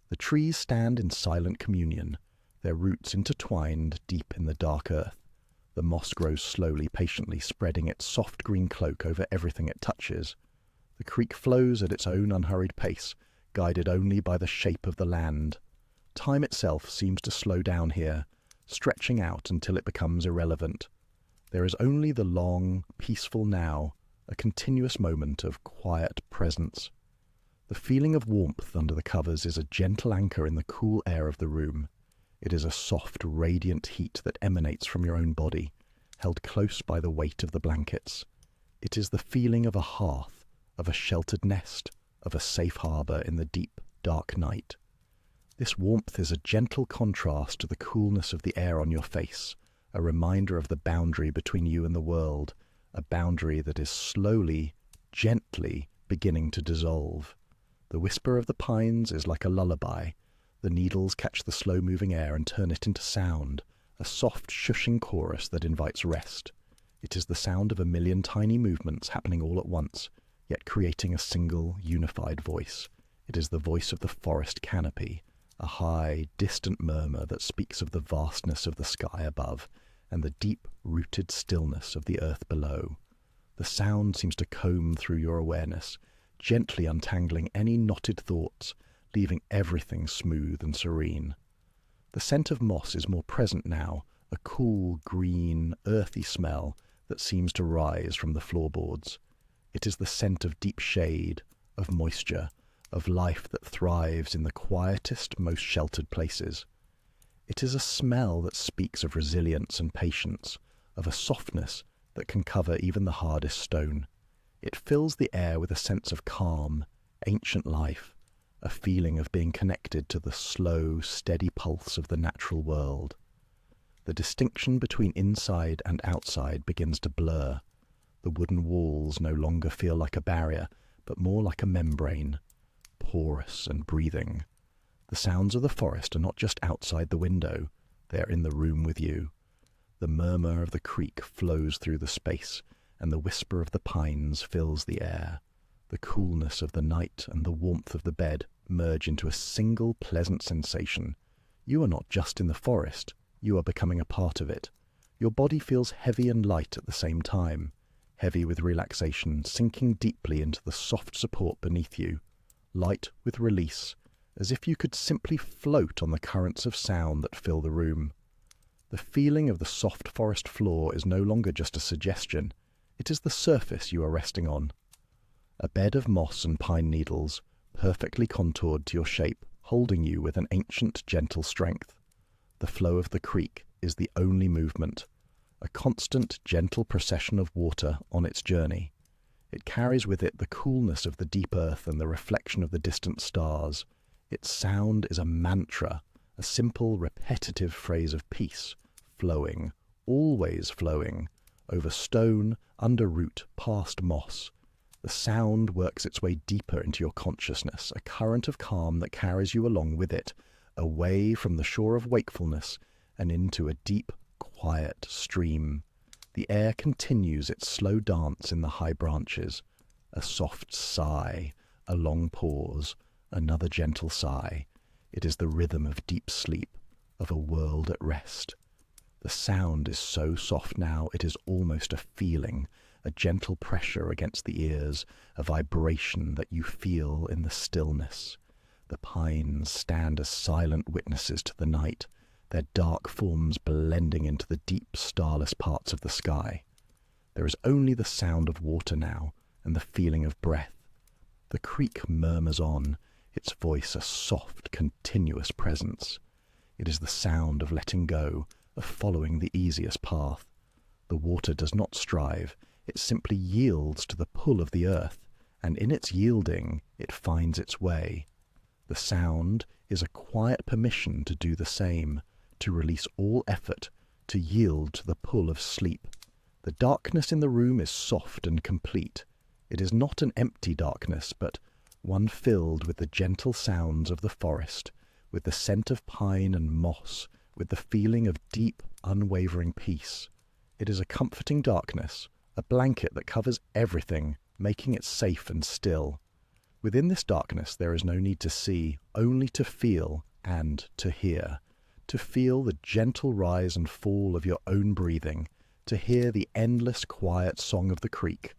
The trees stand in silent communion, their roots intertwined deep in the dark earth. The moss grows slowly, patiently, spreading its soft green cloak over everything it touches. The creek flows at its own unhurried pace, guided only by the shape of the land. Time itself seems to slow down here, stretching out until it becomes irrelevant. There is only the long, peaceful now, a continuous moment of quiet presence. The feeling of warmth under the covers is a gentle anchor in the cool air of the room. It is a soft, radiant heat that emanates from your own body, held close by the weight of the blankets. It is the feeling of a hearth, of a sheltered nest, of a safe harbour in the deep, dark night. This warmth is a gentle contrast to the coolness of the air on your face, a reminder of the boundary between you and the world, a boundary that is slowly, gently beginning to dissolve. The whisper of the pines is like a lullaby. The needles catch the slow-moving air and turn it into sound, a soft, shushing chorus that invites rest. It is the sound of a million tiny movements happening all at once, yet creating a single, unified voice. It is the voice of the forest canopy, a high, distant murmur that speaks of the vastness of the sky above and the deep-rooted stillness of the earth below. The sound seems to comb through your awareness, gently untangling any knotted thoughts, leaving everything smooth and serene. The scent of moss is more present now, a cool, green, earthy smell that seems to rise from the floorboards. It is the scent of deep shade, of moisture, of life that thrives in the quietest, most sheltered places. It is a smell that speaks of resilience and patience, of a softness that can cover even the hardest stone. It fills the air with a sense of calm, ancient life, a feeling of being connected to the slow, steady pulse of the natural world. The distinction between inside and outside begins to blur. The wooden walls no longer feel like a barrier, but more like a membrane, porous and breathing. The sounds of the forest are not just outside the window, they are in the room with you. The murmur of the creek flows through the space, and the whisper of the pines fills the air. The coolness of the night and the warmth of the bed merge into a single pleasant sensation. You are not just in the forest, you are becoming a part of it. Your body feels heavy and light at the same time, heavy with relaxation, sinking deeply into the soft support beneath you, light with release, as if you could simply float on the currents of sound that fill the room. The feeling of the soft forest floor is no longer just a suggestion, it is the surface you are resting on. A bed of moss and pine needles, perfectly contoured to your shape, holding you with an ancient, gentle strength. The flow of the creek is the only movement, a constant, gentle procession of water on its journey. It carries with it the coolness of the deep earth and the reflection of the distant stars. Its sound is a mantra, a simple, repetitive phrase of peace, flowing, always flowing, over stone, under root, past moss. The sound works its way deeper into your consciousness, a current of calm that carries you along with it, away from the shore of wakefulness and into a deep, quiet stream. The air continues its slow dance in the high branches. A soft sigh, a long pause, another gentle sigh. It is the rhythm of deep sleep, of a world at rest. The sound is so soft now it is almost a feeling, a gentle pressure against the ears, a vibration that you feel in the stillness. The pines stand as silent witnesses to the night, their dark forms blending into the deep starless parts of the sky. There is only the sound of water now, and the feeling of breath. The creek murmurs on, its voice a soft, continuous presence. It is the sound of letting go, of following the easiest path. The water does not strive, it simply yields to the pull of the earth, and in its yielding it finds its way. The sound is a quiet permission to do the same, to release all effort, to yield to the pull of sleep. The darkness in the room is soft and complete. It is not an empty darkness, but one filled with the gentle sounds of the forest, with the scent of pine and moss, with the feeling of deep, unwavering peace. It is a comforting darkness, a blanket that covers everything, making it safe and still. Within this darkness there is no need to see, only to feel and to hear. To feel the gentle rise and fall of your own breathing, to hear the endless quiet song of the creek.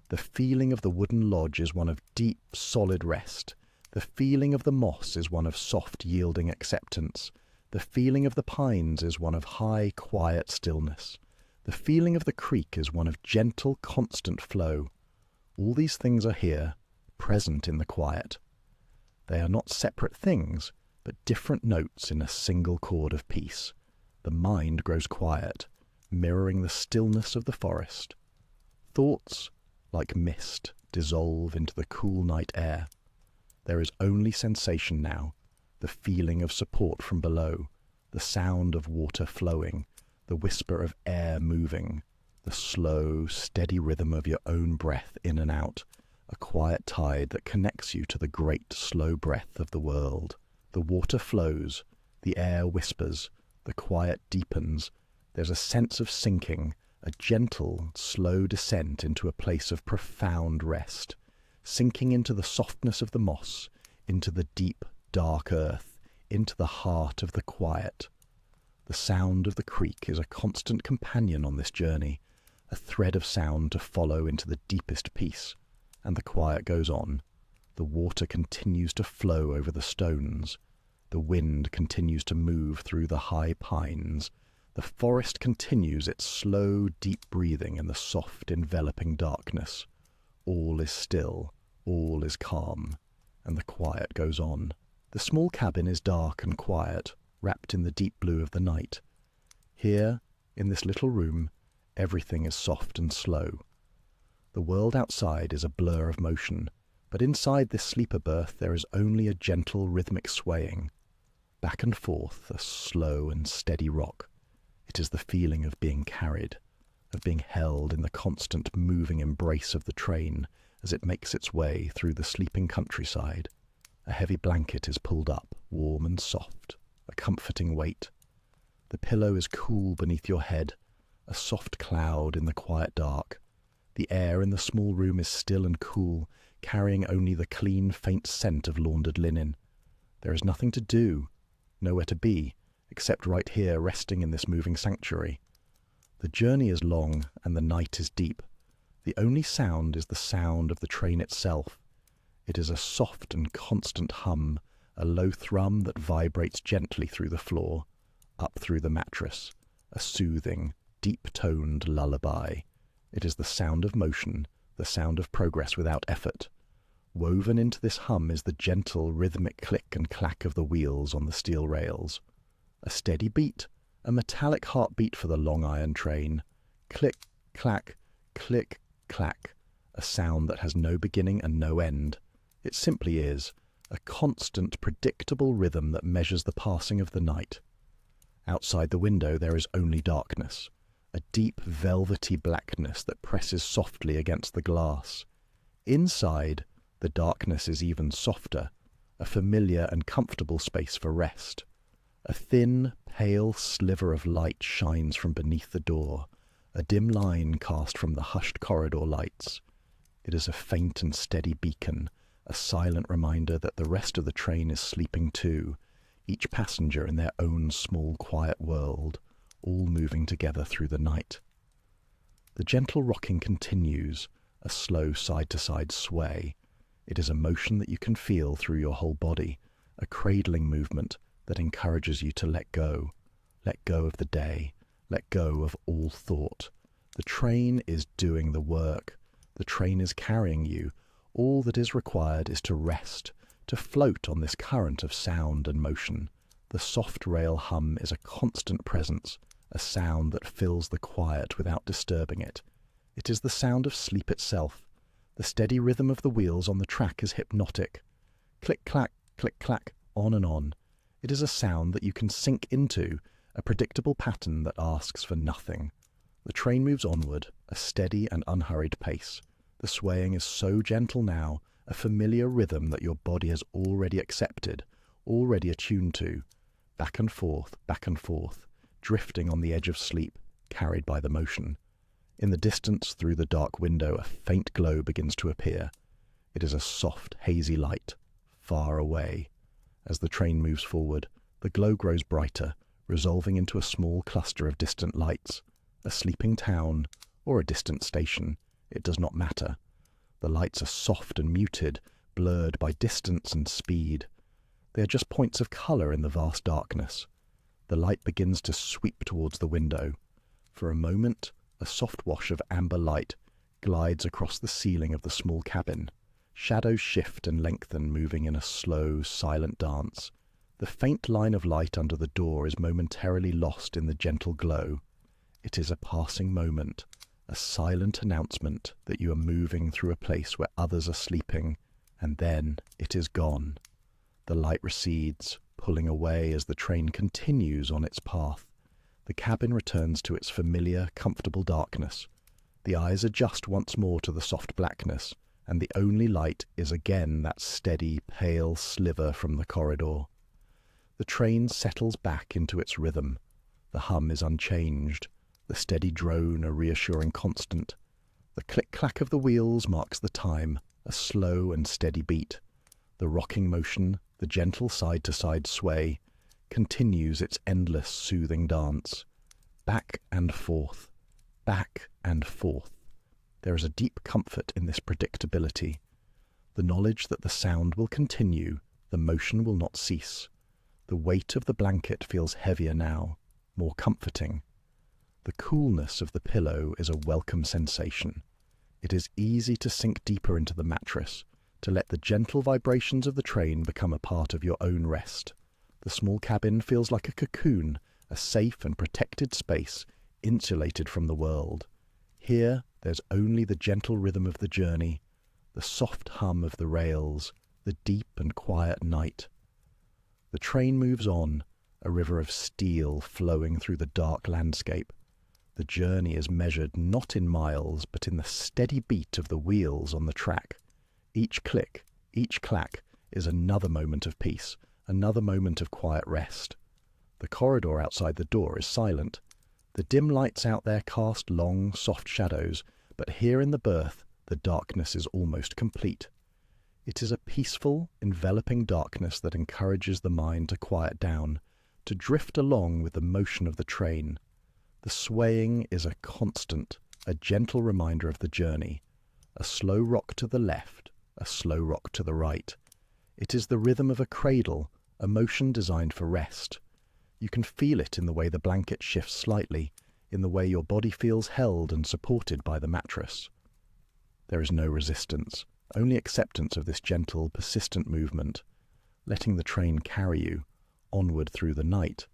The feeling of the wooden lodge is one of deep, solid rest. The feeling of the moss is one of soft, yielding acceptance. The feeling of the pines is one of high, quiet stillness. The feeling of the creek is one of gentle, constant flow. All these things are here, present in the quiet. They are not separate things, but different notes in a single chord of peace. The mind grows quiet, mirroring the stillness of the forest. Thoughts, like mist, dissolve into the cool night air. There is only sensation now, the feeling of support from below, the sound of water flowing, the whisper of air moving, the slow, steady rhythm of your own breath in and out, a quiet tide that connects you to the great, slow breath of the world. The water flows, the air whispers, the quiet deepens. There's a sense of sinking, a gentle, slow descent into a place of profound rest, sinking into the softness of the moss, into the deep, dark earth, into the heart of the quiet. The sound of the creek is a constant companion on this journey, a thread of sound to follow into the deepest peace, and the quiet goes on. The water continues to flow over the stones. The wind continues to move through the high pines. The forest continues its slow, deep breathing in the soft, enveloping darkness. All is still, all is calm, and the quiet goes on. The small cabin is dark and quiet, wrapped in the deep blue of the night. Here, in this little room, everything is soft and slow. The world outside is a blur of motion, but inside this sleeper berth there is only a gentle rhythmic swaying. Back and forth, a slow and steady rock. It is the feeling of being carried, of being held in the constant moving embrace of the train as it makes its way through the sleeping countryside. A heavy blanket is pulled up, warm and soft, a comforting weight. The pillow is cool beneath your head, a soft cloud in the quiet dark. The air in the small room is still and cool, carrying only the clean, faint scent of laundered linen. There is nothing to do, nowhere to be, except right here resting in this moving sanctuary. The journey is long and the night is deep. The only sound is the sound of the train itself. It is a soft and constant hum, a low thrum that vibrates gently through the floor, up through the mattress, a soothing, deep-toned lullaby. It is the sound of motion, the sound of progress without effort. Woven into this hum is the gentle, rhythmic click and clack of the wheels on the steel rails. A steady beat, a metallic heartbeat for the long iron train. Click, clack, click, clack, a sound that has no beginning and no end. It simply is, a constant, predictable rhythm that measures the passing of the night. Outside the window there is only darkness, a deep, velvety blackness that presses softly against the glass. Inside, the darkness is even softer, a familiar and comfortable space for rest. A thin, pale sliver of light shines from beneath the door, a dim line cast from the hushed corridor lights. It is a faint and steady beacon, a silent reminder that the rest of the train is sleeping too, each passenger in their own small, quiet world, all moving together through the night. The gentle rocking continues, a slow side-to-side sway. It is a motion that you can feel through your whole body, a cradling movement that encourages you to let go. Let go of the day. Let go of all thought. The train is doing the work. The train is carrying you. All that is required is to rest, to float on this current of sound and motion. The soft rail hum is a constant presence, a sound that fills the quiet without disturbing it. It is the sound of sleep itself. The steady rhythm of the wheels on the track is hypnotic. Click-clack, click-clack, on and on. It is a sound that you can sink into, a predictable pattern that asks for nothing. The train moves onward, a steady and unhurried pace. The swaying is so gentle now, a familiar rhythm that your body has already accepted, already attuned to. Back and forth, drifting on the edge of sleep, carried by the motion. In the distance, through the dark window, a faint glow begins to appear. It is a soft, hazy light, far away. As the train moves forward, the glow grows brighter, resolving into a small cluster of distant lights. A sleeping town, or a distant station, it does not matter. The lights are soft and muted, blurred by distance and speed. They are just points of colour in the vast darkness. The light begins to sweep towards the window. For a moment, a soft wash of amber light glides across the ceiling of the small cabin. Shadows shift and lengthen, moving in a slow, silent dance. The faint line of light under the door is momentarily lost in the gentle glow. It is a passing moment, a silent announcement that you are moving through a place where others are sleeping, and then it is gone. The light recedes, pulling away as the train continues on its path. The cabin returns to its familiar, comfortable darkness. The eyes adjust once more to the soft blackness, and the only light is again that steady, pale sliver from the corridor. The train settles back into its rhythm. The hum is unchanged, the steady drone a reassuring constant. The click-clack of the wheels marks the time, a slow and steady beat. The rocking motion, the gentle side-to-side sway, continues its endless soothing dance. Back and forth, back and forth. There is a deep comfort in this predictability. The knowledge that the sound will continue, the motion will not cease. The weight of the blanket feels heavier now, more comforting. The coolness of the pillow is a welcome sensation. It is easy to sink deeper into the mattress, to let the gentle vibrations of the train become a part of your own rest. The small cabin feels like a cocoon, a safe and protected space, insulated from the world. Here, there's only the gentle rhythm of the journey, the soft hum of the rails, the deep and quiet night. The train moves on, a river of steel flowing through the dark landscape. The journey is measured not in miles, but in the steady beat of the wheels on the track. Each click, each clack, is another moment of peace, another moment of quiet rest. The corridor outside the door is silent. The dim lights out there cast long, soft shadows, but here in the berth, the darkness is almost complete. It is a peaceful, enveloping darkness that encourages the mind to quiet down, to drift along with the motion of the train. The swaying is a constant, a gentle reminder of the journey. A slow rock to the left, a slow rock to the right. It is the rhythm of a cradle, a motion designed for rest. You can feel it in the way the blanket shifts slightly, in the way your body feels held and supported by the mattress. There is no resistance, only acceptance of this gentle, persistent movement, letting the train carry you onward through the night.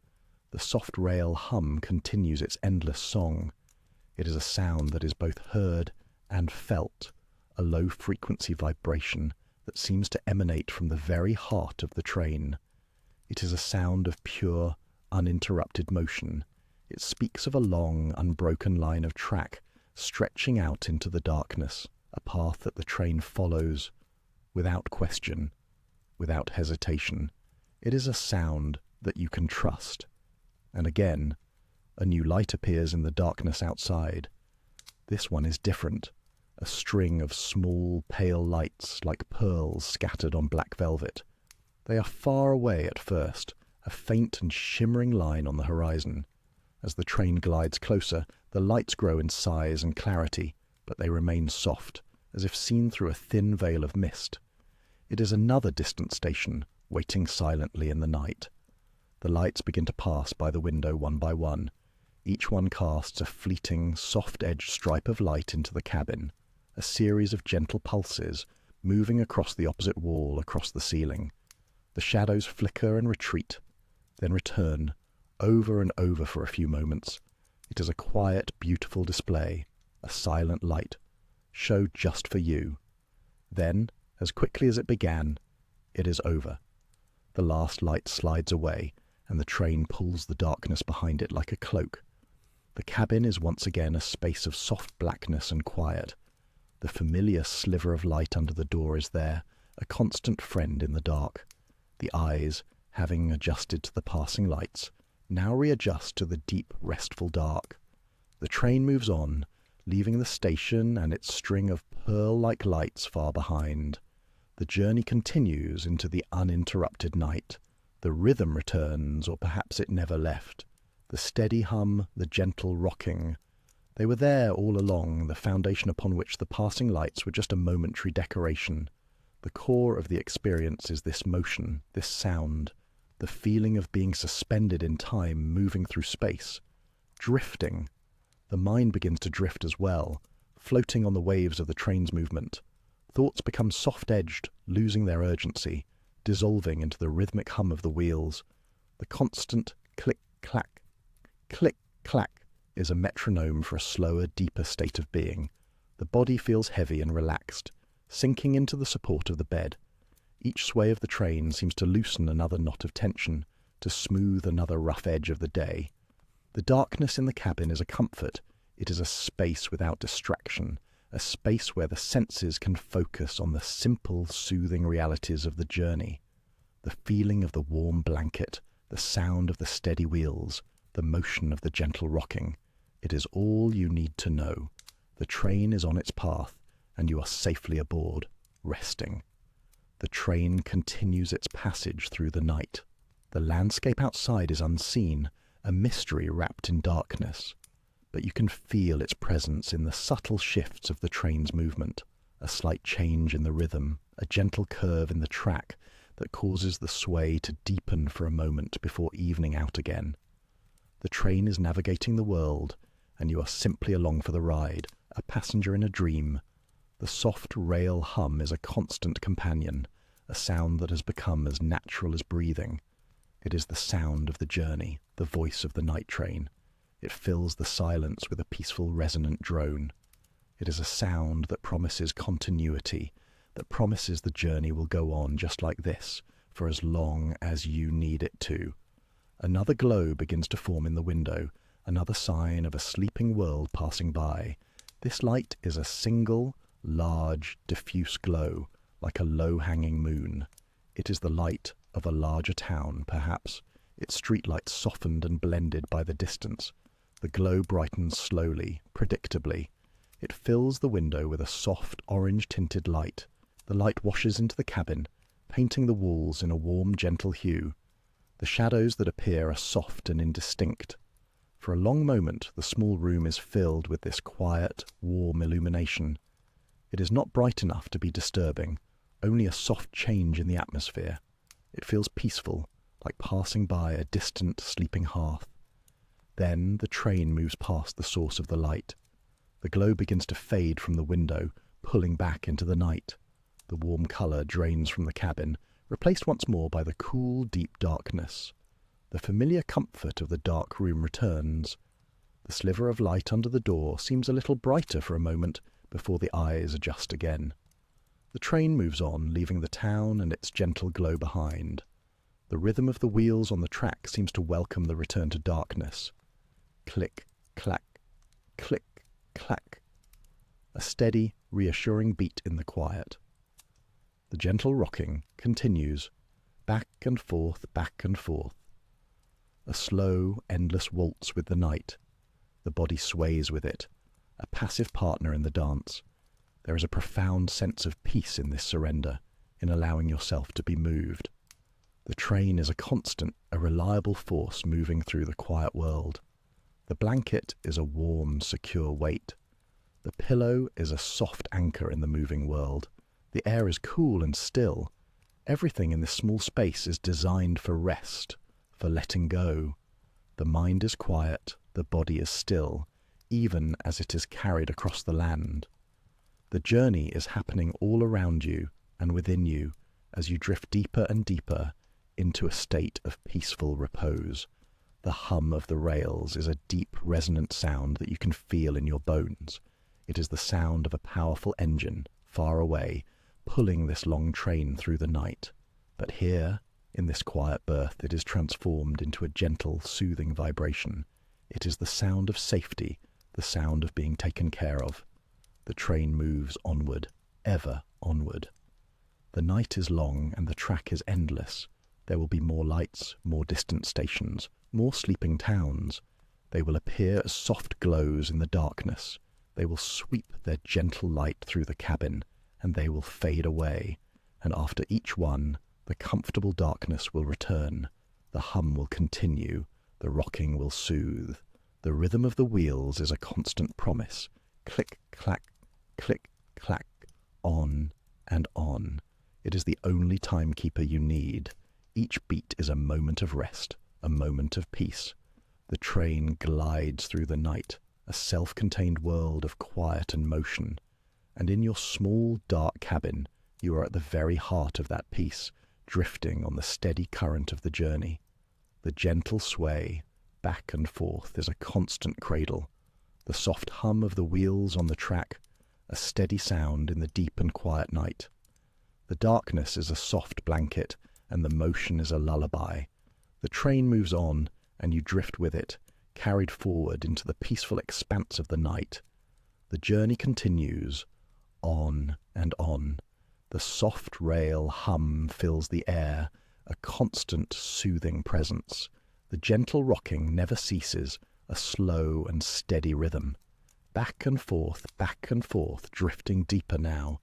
The soft rail hum continues its endless song. It is a sound that is both heard and felt, a low-frequency vibration that seems to emanate from the very heart of the train. It is a sound of pure, uninterrupted motion. It speaks of a long, unbroken line of track stretching out into the darkness, a path that the train follows without question, without hesitation. It is a sound that you can trust. And again, a new light appears in the darkness outside. This one is different, a string of small, pale lights like pearls scattered on black velvet. They are far away at first, a faint and shimmering line on the horizon. As the train glides closer, the lights grow in size and clarity, but they remain soft, as if seen through a thin veil of mist. It is another distant station, waiting silently in the night. The lights begin to pass by the window one by one. Each one casts a fleeting, soft-edged stripe of light into the cabin, a series of gentle pulses moving across the opposite wall, across the ceiling. The shadows flicker and retreat, then return, over and over for a few moments. It is a quiet, beautiful display, a silent light, showed just for you. Then, as quickly as it began, it is over. The last light slides away, and the train pulls the darkness behind it like a cloak. The cabin is once again a space of soft blackness and quiet. The familiar sliver of light under the door is there, a constant friend in the dark. The eyes, having adjusted to the passing lights, now readjust to the deep, restful dark. The train moves on, leaving the station and its string of pearl-like lights far behind. The journey continues into the uninterrupted night. The rhythm returns, or perhaps it never left. The steady hum, the gentle rocking. They were there all along, the foundation upon which the passing lights were just a momentary decoration. The core of the experience is this motion, this sound, the feeling of being suspended in time, moving through space, drifting. The mind begins to drift as well, floating on the waves of the train's movement. Thoughts become soft-edged, losing their urgency, dissolving into the rhythmic hum of the wheels. The constant click-clack, click-clack is a metronome for a slower, deeper state of being. The body feels heavy and relaxed, sinking into the support of the bed. Each sway of the train seems to loosen another knot of tension, to smooth another rough edge of the day. The darkness in the cabin is a comfort. It is a space without distraction, a space where the senses can focus on the simple, soothing realities of the journey. The feeling of the warm blanket, the sound of the steady wheels, the motion of the gentle rocking. It is all you need to know. The train is on its path, and you are safely aboard, resting. The train continues its passage through the night. The landscape outside is unseen, a mystery wrapped in darkness. But you can feel its presence in the subtle shifts of the train's movement, a slight change in the rhythm, a gentle curve in the track that causes the sway to deepen for a moment before evening out again. The train is navigating the world, and you are simply along for the ride, a passenger in a dream. The soft rail hum is a constant companion, a sound that has become as natural as breathing. It is the sound of the journey, the voice of the night train. It fills the silence with a peaceful, resonant drone. It is a sound that promises continuity, that promises the journey will go on just like this, for as long as you need it to. Another glow begins to form in the window, another sign of a sleeping world passing by. This light is a single, large, diffuse glow, like a low-hanging moon. It is the light of a larger town, perhaps, its streetlights softened and blended by the distance. The glow brightens slowly, predictably. It fills the window with a soft, orange-tinted light. The light washes into the cabin, painting the walls in a warm, gentle hue. The shadows that appear are soft and indistinct. For a long moment, the small room is filled with this quiet, warm illumination. It is not bright enough to be disturbing, only a soft change in the atmosphere. It feels peaceful, like passing by a distant, sleeping hearth. Then the train moves past the source of the light. The glow begins to fade from the window, pulling back into the night. The warm colour drains from the cabin, replaced once more by the cool, deep darkness. The familiar comfort of the dark room returns. The sliver of light under the door seems a little brighter for a moment before the eyes adjust again. The train moves on, leaving the town and its gentle glow behind. The rhythm of the wheels on the track seems to welcome the return to darkness. Click, clack, click, clack. A steady, reassuring beat in the quiet. The gentle rocking continues, back and forth, back and forth. A slow, endless waltz with the night. The body sways with it, a passive partner in the dance. There is a profound sense of peace in this surrender, in allowing yourself to be moved. The train is a constant, a reliable force moving through the quiet world. The blanket is a warm, secure weight. The pillow is a soft anchor in the moving world. The air is cool and still. Everything in this small space is designed for rest, for letting go. The mind is quiet, the body is still, even as it is carried across the land. The journey is happening all around you and within you as you drift deeper and deeper into a state of peaceful repose. The hum of the rails is a deep, resonant sound that you can feel in your bones. It is the sound of a powerful engine, far away, pulling this long train through the night. But here, in this quiet berth, it is transformed into a gentle, soothing vibration. It is the sound of safety, the sound of being taken care of. The train moves onward, ever onward. The night is long and the track is endless. There will be more lights, more distant stations, more sleeping towns. They will appear as soft glows in the darkness. They will sweep their gentle light through the cabin, and they will fade away. And after each one, the comfortable darkness will return. The hum will continue. The rocking will soothe. The rhythm of the wheels is a constant promise. Click, clack, click, clack, on and on. It is the only timekeeper you need. Each beat is a moment of rest, a moment of peace. The train glides through the night, a self-contained world of quiet and motion. And in your small, dark cabin, you are at the very heart of that peace, drifting on the steady current of the journey. The gentle sway, back and forth, is a constant cradle. The soft hum of the wheels on the track, a steady sound in the deep and quiet night. The darkness is a soft blanket, and the motion is a lullaby. The train moves on, and you drift with it, carried forward into the peaceful expanse of the night. The journey continues, on and on. The soft rail hum fills the air, a constant soothing presence. The gentle rocking never ceases, a slow and steady rhythm. Back and forth, drifting deeper now.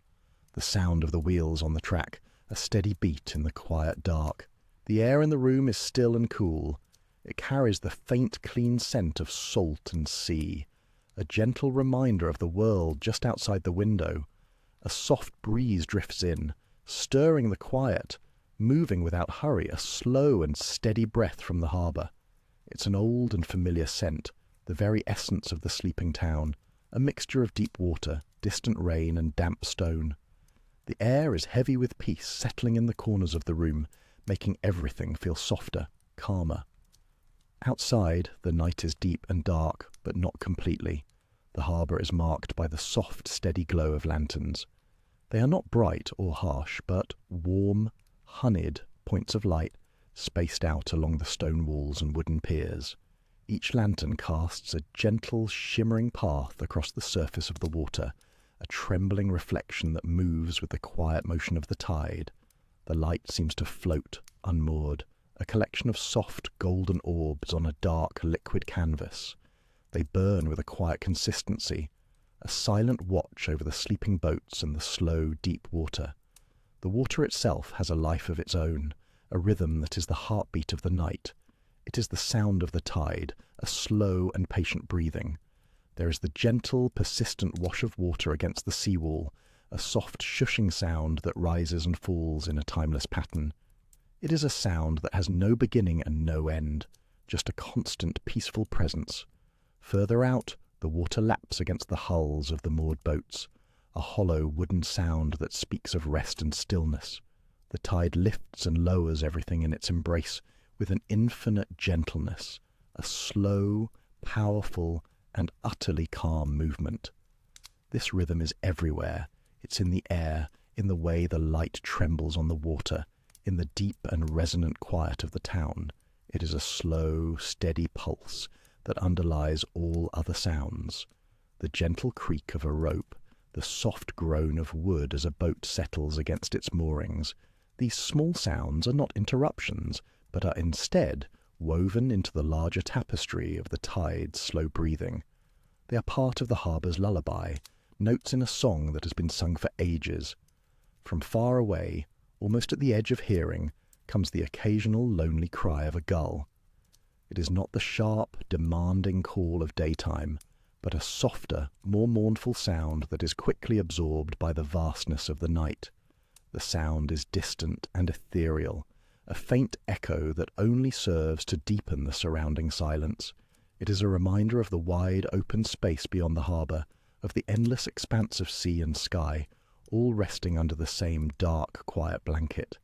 The sound of the wheels on the track, a steady beat in the quiet dark. The air in the room is still and cool. It carries the faint, clean scent of salt and sea, a gentle reminder of the world just outside the window. A soft breeze drifts in, stirring the quiet, moving without hurry, a slow and steady breath from the harbour. It's an old and familiar scent, the very essence of the sleeping town, a mixture of deep water, distant rain, and damp stone. The air is heavy with peace, settling in the corners of the room, making everything feel softer, calmer. Outside, the night is deep and dark, but not completely. The harbour is marked by the soft, steady glow of lanterns. They are not bright or harsh, but warm, honeyed points of light spaced out along the stone walls and wooden piers. Each lantern casts a gentle, shimmering path across the surface of the water, a trembling reflection that moves with the quiet motion of the tide. The light seems to float, unmoored, a collection of soft, golden orbs on a dark, liquid canvas. They burn with a quiet consistency, a silent watch over the sleeping boats and the slow, deep water. The water itself has a life of its own, a rhythm that is the heartbeat of the night. It is the sound of the tide, a slow and patient breathing. There is the gentle, persistent wash of water against the seawall, a soft, shushing sound that rises and falls in a timeless pattern. It is a sound that has no beginning and no end, just a constant, peaceful presence. Further out, the water laps against the hulls of the moored boats, a hollow wooden sound that speaks of rest and stillness. The tide lifts and lowers everything in its embrace with an infinite gentleness, a slow, powerful, and utterly calm movement. This rhythm is everywhere. It's in the air, in the way the light trembles on the water, in the deep and resonant quiet of the town. It is a slow, steady pulse that underlies all other sounds. The gentle creak of a rope, the soft groan of wood as a boat settles against its moorings. These small sounds are not interruptions, but are instead woven into the larger tapestry of the tide's slow breathing. They are part of the harbour's lullaby, notes in a song that has been sung for ages. From far away, almost at the edge of hearing, comes the occasional lonely cry of a gull. It is not the sharp, demanding call of daytime, but a softer, more mournful sound that is quickly absorbed by the vastness of the night. The sound is distant and ethereal, a faint echo that only serves to deepen the surrounding silence. It is a reminder of the wide open space beyond the harbour, of the endless expanse of sea and sky, all resting under the same dark, quiet blanket.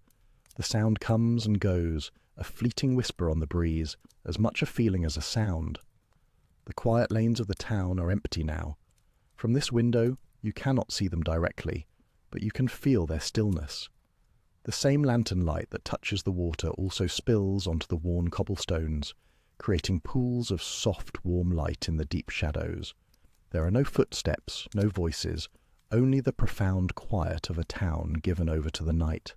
The sound comes and goes, a fleeting whisper on the breeze, as much a feeling as a sound. The quiet lanes of the town are empty now. From this window, you cannot see them directly, but you can feel their stillness. The same lantern light that touches the water also spills onto the worn cobblestones, creating pools of soft, warm light in the deep shadows. There are no footsteps, no voices, only the profound quiet of a town given over to the night.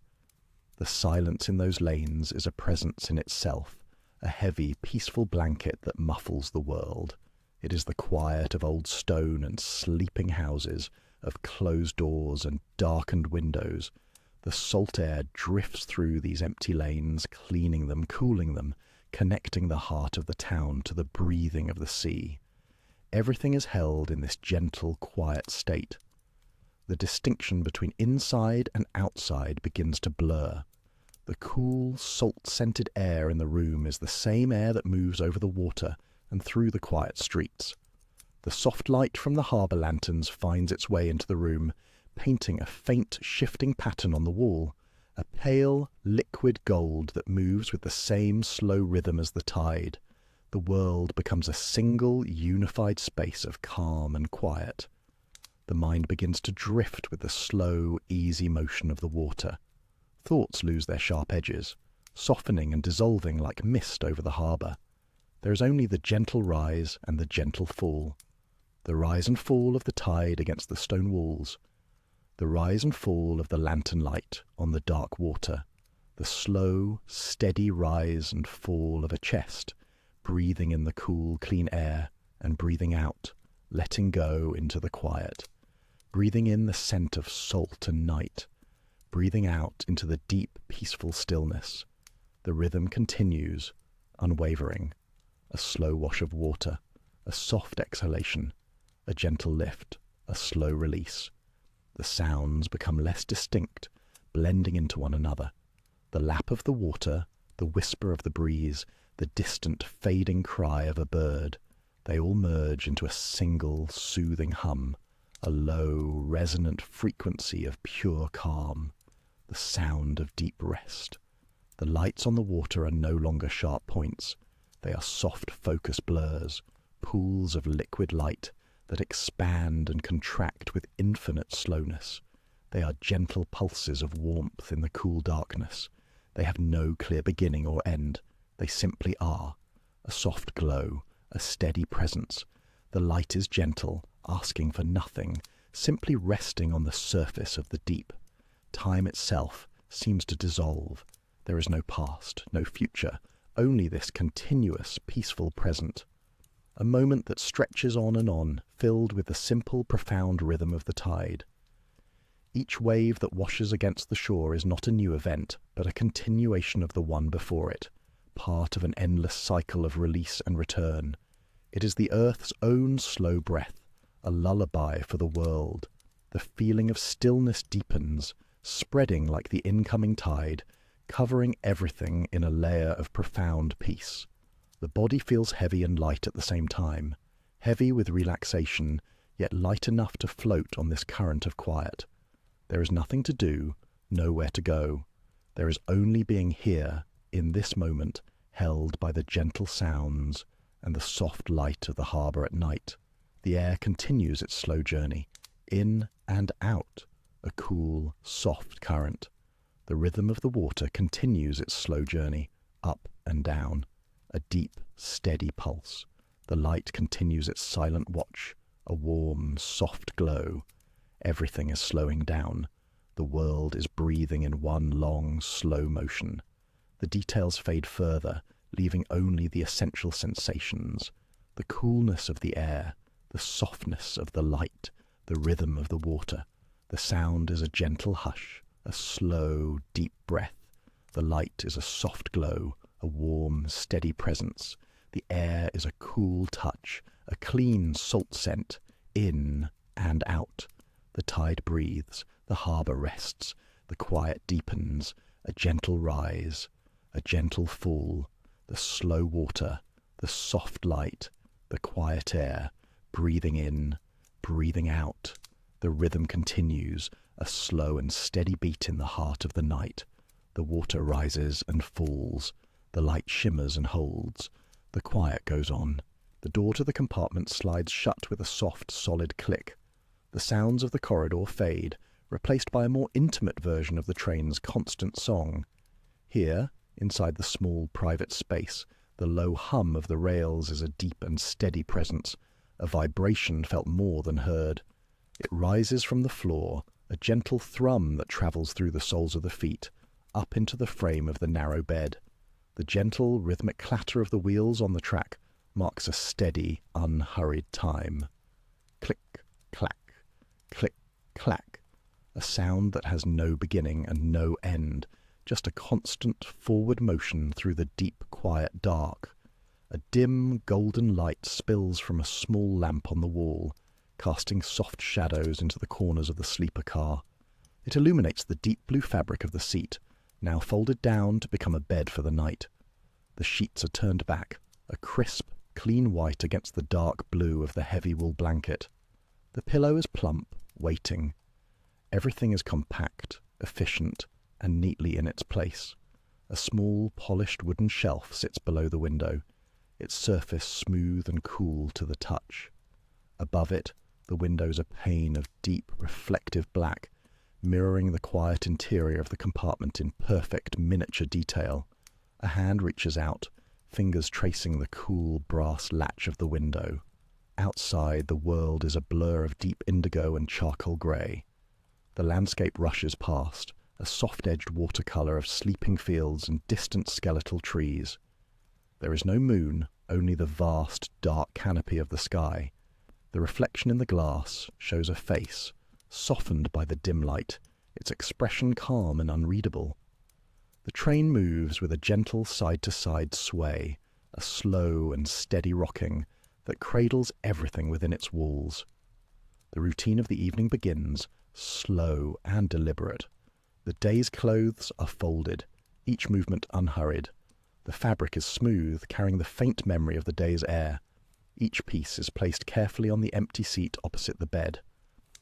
The silence in those lanes is a presence in itself, a heavy, peaceful blanket that muffles the world. It is the quiet of old stone and sleeping houses, of closed doors and darkened windows. The salt air drifts through these empty lanes, cleaning them, cooling them, connecting the heart of the town to the breathing of the sea. Everything is held in this gentle, quiet state. The distinction between inside and outside begins to blur. The cool, salt-scented air in the room is the same air that moves over the water and through the quiet streets. The soft light from the harbour lanterns finds its way into the room, painting a faint, shifting pattern on the wall, a pale, liquid gold that moves with the same slow rhythm as the tide. The world becomes a single, unified space of calm and quiet. The mind begins to drift with the slow, easy motion of the water. Thoughts lose their sharp edges, softening and dissolving like mist over the harbour. There is only the gentle rise and the gentle fall. The rise and fall of the tide against the stone walls. The rise and fall of the lantern light on the dark water. The slow, steady rise and fall of a chest, breathing in the cool, clean air and breathing out, letting go into the quiet. Breathing in the scent of salt and night. Breathing out into the deep, peaceful stillness. The rhythm continues, unwavering. A slow wash of water, a soft exhalation, a gentle lift, a slow release. The sounds become less distinct, blending into one another. The lap of the water, the whisper of the breeze, the distant fading cry of a bird, they all merge into a single soothing hum, a low, resonant frequency of pure calm, the sound of deep rest. The lights on the water are no longer sharp points. They are soft focus blurs, pools of liquid light that expand and contract with infinite slowness. They are gentle pulses of warmth in the cool darkness. They have no clear beginning or end. They simply are. A soft glow, a steady presence. The light is gentle, asking for nothing, simply resting on the surface of the deep. Time itself seems to dissolve. There is no past, no future, only this continuous, peaceful present. A moment that stretches on, filled with the simple, profound rhythm of the tide. Each wave that washes against the shore is not a new event, but a continuation of the one before it, part of an endless cycle of release and return. It is the earth's own slow breath, a lullaby for the world. The feeling of stillness deepens, spreading like the incoming tide, covering everything in a layer of profound peace. The body feels heavy and light at the same time, heavy with relaxation, yet light enough to float on this current of quiet. There is nothing to do, nowhere to go. There is only being here, in this moment, held by the gentle sounds and the soft light of the harbour at night. The air continues its slow journey, in and out, a cool, soft current. The rhythm of the water continues its slow journey, up and down, a deep, steady pulse. The light continues its silent watch, a warm, soft glow. Everything is slowing down. The world is breathing in one long, slow motion. The details fade further, leaving only the essential sensations, the coolness of the air, the softness of the light, the rhythm of the water. The sound is a gentle hush, a slow, deep breath. The light is a soft glow, a warm, steady presence. The air is a cool touch, a clean salt scent, in and out. The tide breathes, the harbour rests, the quiet deepens, a gentle rise, A gentle fall, the slow water, the soft light, the quiet air, breathing in, breathing out. The rhythm continues, a slow and steady beat in the heart of the night. The water rises and falls. The light shimmers and holds. The quiet goes on. The door to the compartment slides shut with a soft, solid click. The sounds of the corridor fade, replaced by a more intimate version of the train's constant song. Here, inside the small, private space, the low hum of the rails is a deep and steady presence, a vibration felt more than heard. It rises from the floor, a gentle thrum that travels through the soles of the feet, up into the frame of the narrow bed. The gentle, rhythmic clatter of the wheels on the track marks a steady, unhurried time. Click, clack, click, clack, a sound that has no beginning and no end, just a constant forward motion through the deep, quiet dark. A dim, golden light spills from a small lamp on the wall, casting soft shadows into the corners of the sleeper car. It illuminates the deep blue fabric of the seat, now folded down to become a bed for the night. The sheets are turned back, a crisp, clean white against the dark blue of the heavy wool blanket. The pillow is plump, waiting. Everything is compact, efficient, and neatly in its place. A small, polished wooden shelf sits below the window, its surface smooth and cool to the touch. Above it, the window's a pane of deep, reflective black, mirroring the quiet interior of the compartment in perfect miniature detail. A hand reaches out, fingers tracing the cool brass latch of the window. Outside, the world is a blur of deep indigo and charcoal grey. The landscape rushes past, a soft-edged watercolour of sleeping fields and distant skeletal trees. There is no moon, only the vast, dark canopy of the sky. The reflection in the glass shows a face, softened by the dim light, its expression calm and unreadable. The train moves with a gentle side-to-side sway, a slow and steady rocking that cradles everything within its walls. The routine of the evening begins, slow and deliberate. The day's clothes are folded, each movement unhurried. The fabric is smooth, carrying the faint memory of the day's air. Each piece is placed carefully on the empty seat opposite the bed.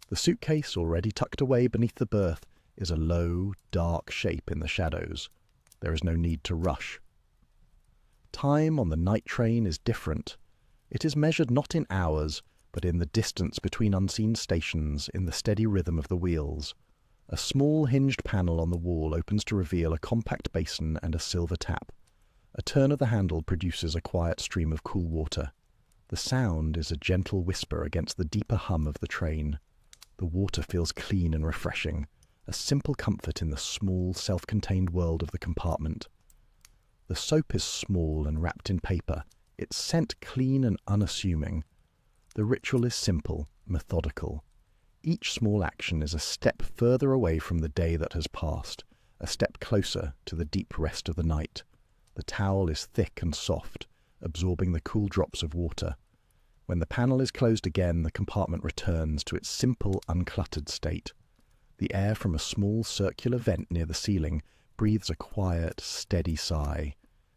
The suitcase, already tucked away beneath the berth, is a low, dark shape in the shadows. There is no need to rush. Time on the night train is different. It is measured not in hours, but in the distance between unseen stations, in the steady rhythm of the wheels. A small hinged panel on the wall opens to reveal a compact basin and a silver tap. A turn of the handle produces a quiet stream of cool water. The sound is a gentle whisper against the deeper hum of the train. The water feels clean and refreshing, a simple comfort in the small, self-contained world of the compartment. The soap is small and wrapped in paper, its scent clean and unassuming. The ritual is simple, methodical. Each small action is a step further away from the day that has passed, a step closer to the deep rest of the night. The towel is thick and soft, absorbing the cool drops of water. When the panel is closed again, the compartment returns to its simple, uncluttered state. The air from a small circular vent near the ceiling breathes a quiet, steady sigh.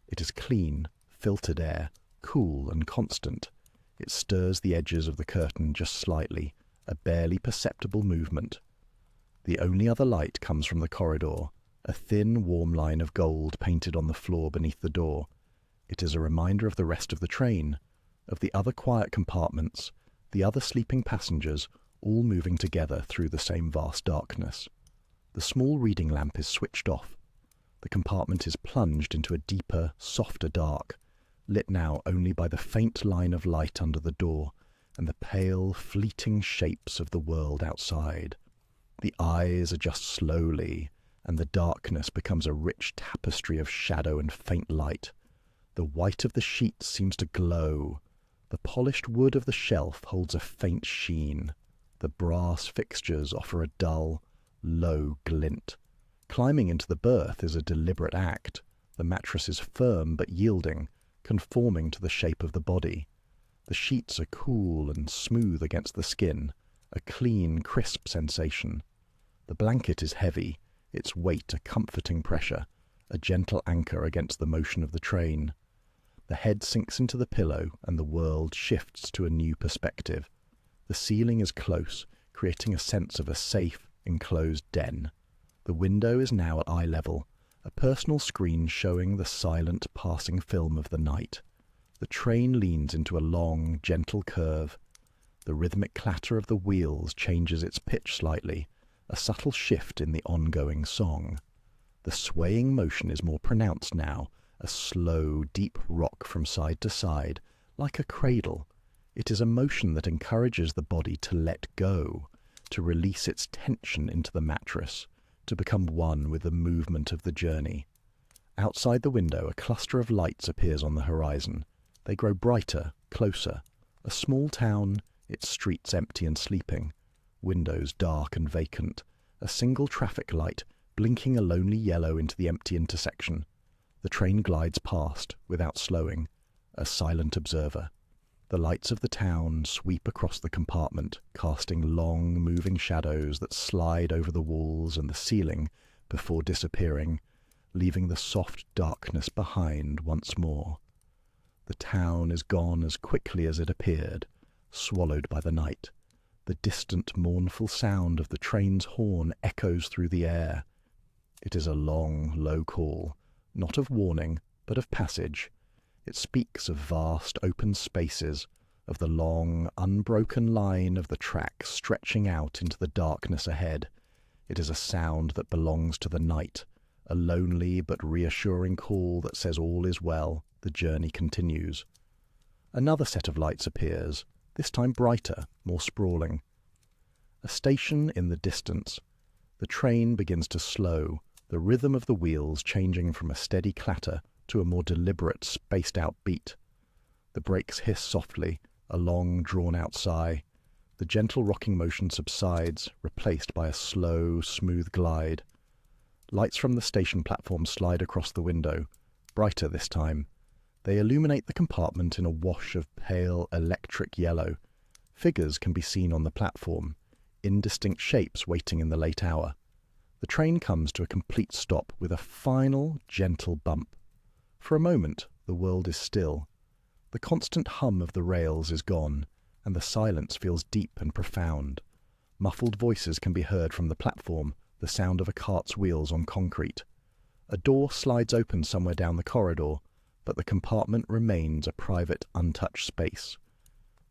It is clean, filtered air, cool and constant. It stirs the edges of the curtain just slightly, a barely perceptible movement. The only other light comes from the corridor, a thin, warm line of gold painted on the floor beneath the door. It is a reminder of the rest of the train, of the other quiet compartments, the other sleeping passengers, all moving together through the same vast darkness. The small reading lamp is switched off. The compartment is plunged into a deeper, softer dark, lit now only by the faint line of light under the door and the pale, fleeting shapes of the world outside. The eyes adjust slowly, and the darkness becomes a rich tapestry of shadow and faint light. The white of the sheets seems to glow. The polished wood of the shelf holds a faint sheen. The brass fixtures offer a dull, low glint. Climbing into the berth is a deliberate act. The mattress is firm but yielding, conforming to the shape of the body. The sheets are cool and smooth against the skin, a clean, crisp sensation. The blanket is heavy, its weight a comforting pressure, a gentle anchor against the motion of the train. The head sinks into the pillow and the world shifts to a new perspective. The ceiling is close, creating a sense of a safe, enclosed den. The window is now at eye level, a personal screen showing the silent passing film of the night. The train leans into a long, gentle curve. The rhythmic clatter of the wheels changes its pitch slightly, a subtle shift in the ongoing song. The swaying motion is more pronounced now, a slow, deep rock from side to side, like a cradle. It is a motion that encourages the body to let go, to release its tension into the mattress, to become one with the movement of the journey. Outside the window, a cluster of lights appears on the horizon. They grow brighter, closer. A small town, its streets empty and sleeping, windows dark and vacant, a single traffic light blinking a lonely yellow into the empty intersection. The train glides past, without slowing, a silent observer. The lights of the town sweep across the compartment, casting long, moving shadows that slide over the walls and the ceiling before disappearing, leaving the soft darkness behind once more. The town is gone as quickly as it appeared, swallowed by the night. The distant, mournful sound of the train's horn echoes through the air. It is a long, low call, not of warning, but of passage. It speaks of vast, open spaces, of the long, unbroken line of the track stretching out into the darkness ahead. It is a sound that belongs to the night, a lonely but reassuring call that says all is well, the journey continues. Another set of lights appears, this time brighter, more sprawling. A station in the distance. The train begins to slow, the rhythm of the wheels changing from a steady clatter to a more deliberate, spaced-out beat. The brakes hiss softly, a long, drawn-out sigh. The gentle rocking motion subsides, replaced by a slow, smooth glide. Lights from the station platform slide across the window, brighter this time. They illuminate the compartment in a wash of pale, electric yellow. Figures can be seen on the platform, indistinct shapes waiting in the late hour. The train comes to a complete stop with a final, gentle bump. For a moment, the world is still. The constant hum of the rails is gone, and the silence feels deep and profound. Muffled voices can be heard from the platform, the sound of a cart's wheels on concrete. A door slides open somewhere down the corridor, but the compartment remains a private, untouched space.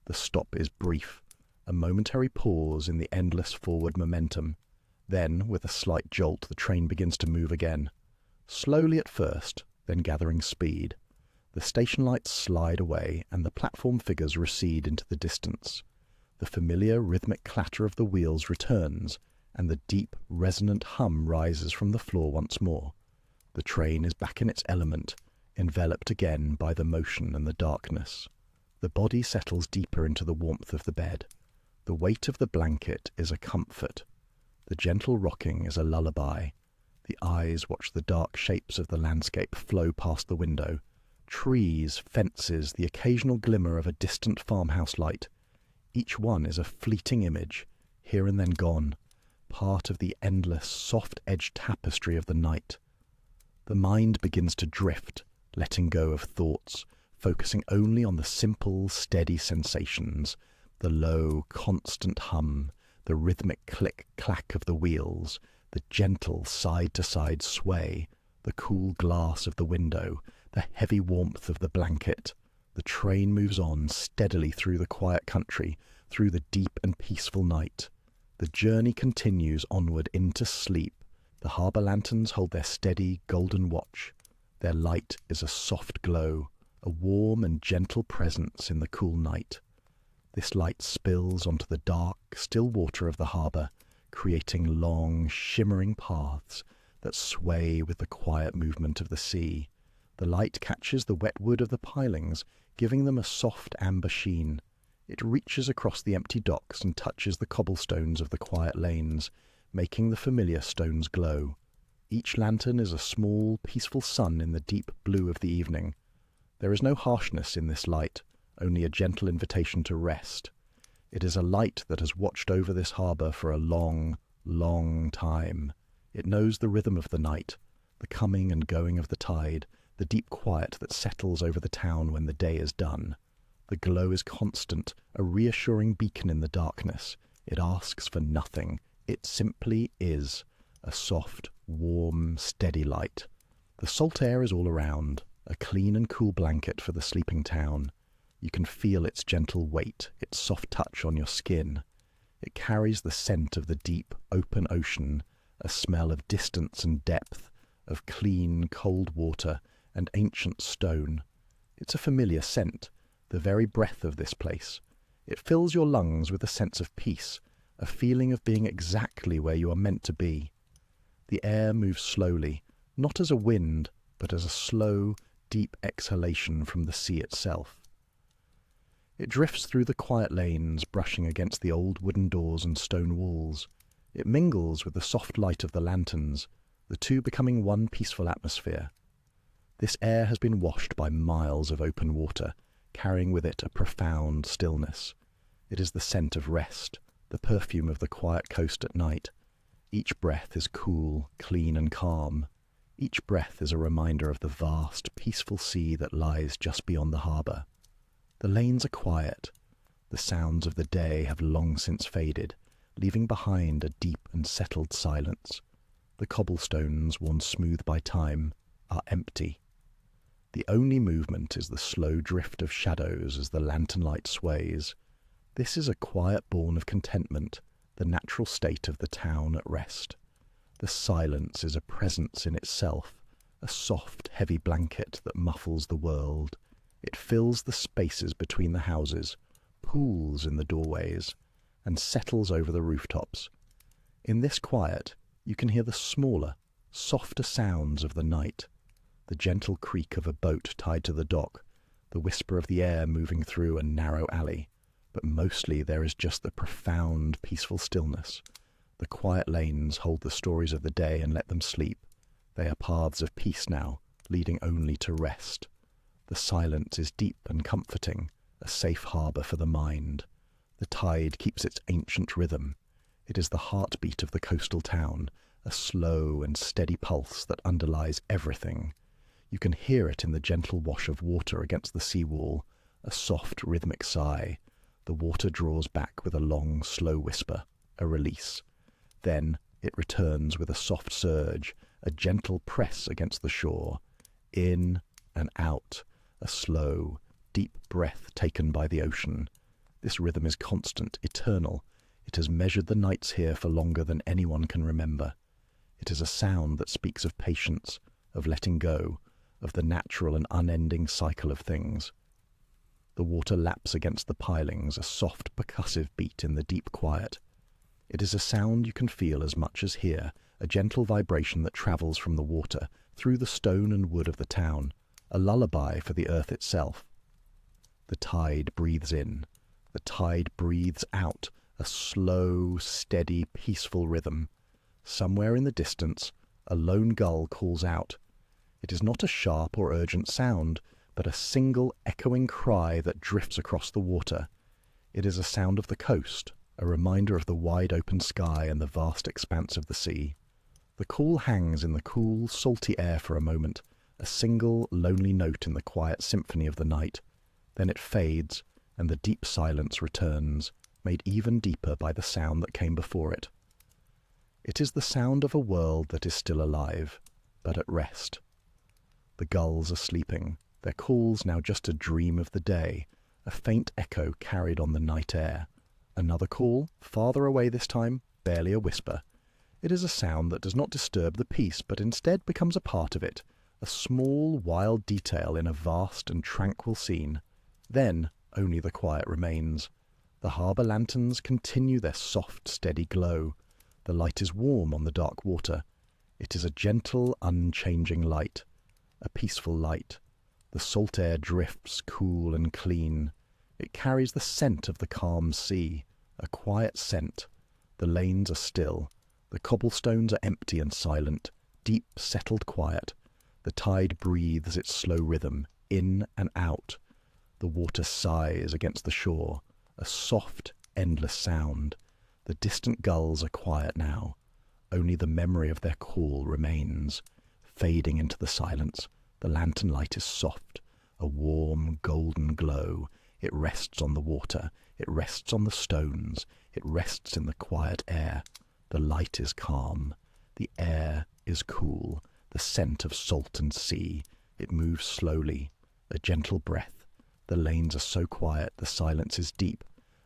The stop is brief, a momentary pause in the endless forward momentum. Then, with a slight jolt, the train begins to move again. Slowly at first, then gathering speed. The station lights slide away, and the platform figures recede into the distance. The familiar rhythmic clatter of the wheels returns, and the deep, resonant hum rises from the floor once more. The train is back in its element, enveloped again by the motion and the darkness. The body settles deeper into the warmth of the bed. The weight of the blanket is a comfort. The gentle rocking is a lullaby. The eyes watch the dark shapes of the landscape flow past the window. Trees, fences, the occasional glimmer of a distant farmhouse light. Each one is a fleeting image, here and then gone, part of the endless, soft-edged tapestry of the night. The mind begins to drift, letting go of thoughts, focusing only on the simple, steady sensations, the low, constant hum, the rhythmic click-clack of the wheels, the gentle side-to-side sway, the cool glass of the window, the heavy warmth of the blanket. The train moves on steadily through the quiet country, through the deep and peaceful night. The journey continues onward into sleep. The harbour lanterns hold their steady, golden watch. Their light is a soft glow, a warm and gentle presence in the cool night. This light spills onto the dark, still water of the harbour, creating long, shimmering paths that sway with the quiet movement of the sea. The light catches the wet wood of the pilings, giving them a soft amber sheen. It reaches across the empty docks and touches the cobblestones of the quiet lanes, making the familiar stones glow. Each lantern is a small, peaceful sun in the deep blue of the evening. There is no harshness in this light, only a gentle invitation to rest. It is a light that has watched over this harbour for a long, long time. It knows the rhythm of the night, the coming and going of the tide, the deep quiet that settles over the town when the day is done. The glow is constant, a reassuring beacon in the darkness. It asks for nothing. It simply is. A soft, warm, steady light. The salt air is all around, a clean and cool blanket for the sleeping town. You can feel its gentle weight, its soft touch on your skin. It carries the scent of the deep, open ocean, a smell of distance and depth, of clean, cold water and ancient stone. It's a familiar scent, the very breath of this place. It fills your lungs with a sense of peace, a feeling of being exactly where you are meant to be. The air moves slowly, not as a wind, but as a slow, deep exhalation from the sea itself. It drifts through the quiet lanes, brushing against the old wooden doors and stone walls. It mingles with the soft light of the lanterns, the two becoming one peaceful atmosphere. This air has been washed by miles of open water, carrying with it a profound stillness. It is the scent of rest, the perfume of the quiet coast at night. Each breath is cool, clean and calm. Each breath is a reminder of the vast, peaceful sea that lies just beyond the harbour. The lanes are quiet. The sounds of the day have long since faded, leaving behind a deep and settled silence. The cobblestones, worn smooth by time, are empty. The only movement is the slow drift of shadows as the lantern light sways. This is a quiet born of contentment, the natural state of the town at rest. The silence is a presence in itself, a soft, heavy blanket that muffles the world. It fills the spaces between the houses, pools in the doorways, and settles over the rooftops. In this quiet, you can hear the smaller, softer sounds of the night, the gentle creak of a boat tied to the dock, the whisper of the air moving through a narrow alley, but mostly there is just the profound, peaceful stillness. The quiet lanes hold the stories of the day and let them sleep. They are paths of peace now, leading only to rest. The silence is deep and comforting, a safe harbour for the mind. The tide keeps its ancient rhythm. It is the heartbeat of the coastal town, a slow and steady pulse that underlies everything. You can hear it in the gentle wash of water against the seawall, a soft rhythmic sigh. The water draws back with a long, slow whisper, a release. Then it returns with a soft surge, a gentle press against the shore. In and out, a slow, deep breath taken by the ocean. This rhythm is constant, eternal. It has measured the nights here for longer than anyone can remember. It is a sound that speaks of patience, of letting go, of the natural and unending cycle of things. The water laps against the pilings, a soft, percussive beat in the deep quiet. It is a sound you can feel as much as hear, a gentle vibration that travels from the water, through the stone and wood of the town, a lullaby for the earth itself. The tide breathes in. The tide breathes out, a slow, steady, peaceful rhythm. Somewhere in the distance, a lone gull calls out. It is not a sharp or urgent sound, but a single echoing cry that drifts across the water. It is a sound of the coast, a reminder of the wide open sky and the vast expanse of the sea. The call hangs in the cool, salty air for a moment, a single, lonely note in the quiet symphony of the night. Then it fades, and the deep silence returns, made even deeper by the sound that came before it. It is the sound of a world that is still alive, but at rest. The gulls are sleeping, their calls now just a dream of the day, a faint echo carried on the night air. Another call, farther away this time, barely a whisper. It is a sound that does not disturb the peace, but instead becomes a part of it, a small, wild detail in a vast and tranquil scene. Then only the quiet remains. The harbour lanterns continue their soft, steady glow. The light is warm on the dark water. It is a gentle, unchanging light, a peaceful light. The salt air drifts cool and clean. It carries the scent of the calm sea, a quiet scent. The lanes are still. The cobblestones are empty and silent, deep, settled quiet. The tide breathes its slow rhythm, in and out. The water sighs against the shore, a soft, endless sound. The distant gulls are quiet now. Only the memory of their call remains, fading into the silence. The lantern light is soft, a warm golden glow. It rests on the water, it rests on the stones, it rests in the quiet air. The light is calm, the air is cool, the scent of salt and sea. It moves slowly, a gentle breath. The lanes are so quiet, the silence is deep,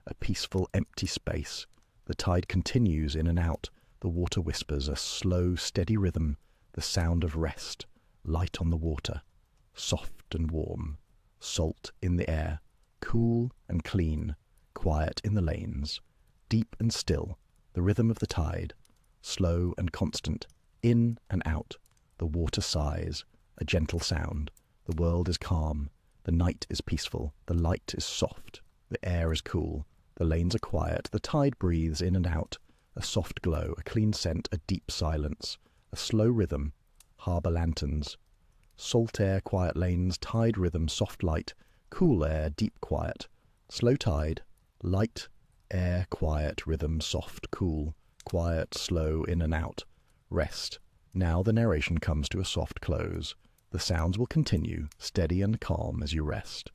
a peaceful empty space. The tide continues in and out, the water whispers a slow, steady rhythm, the sound of rest, light on the water, soft and warm, salt in the air, cool and clean, quiet in the lanes, deep and still, the rhythm of the tide, slow and constant, in and out. The water sighs, a gentle sound. The world is calm, the night is peaceful, the light is soft, the air is cool, the lanes are quiet, the tide breathes in and out, a soft glow, a clean scent, a deep silence, a slow rhythm, harbour lanterns, salt air, quiet lanes, tide rhythm, soft light, cool air, deep quiet, slow tide, light, air, quiet, rhythm, soft, cool, quiet, slow, in and out, rest. Now the narration comes to a soft close. The sounds will continue, steady and calm as you rest.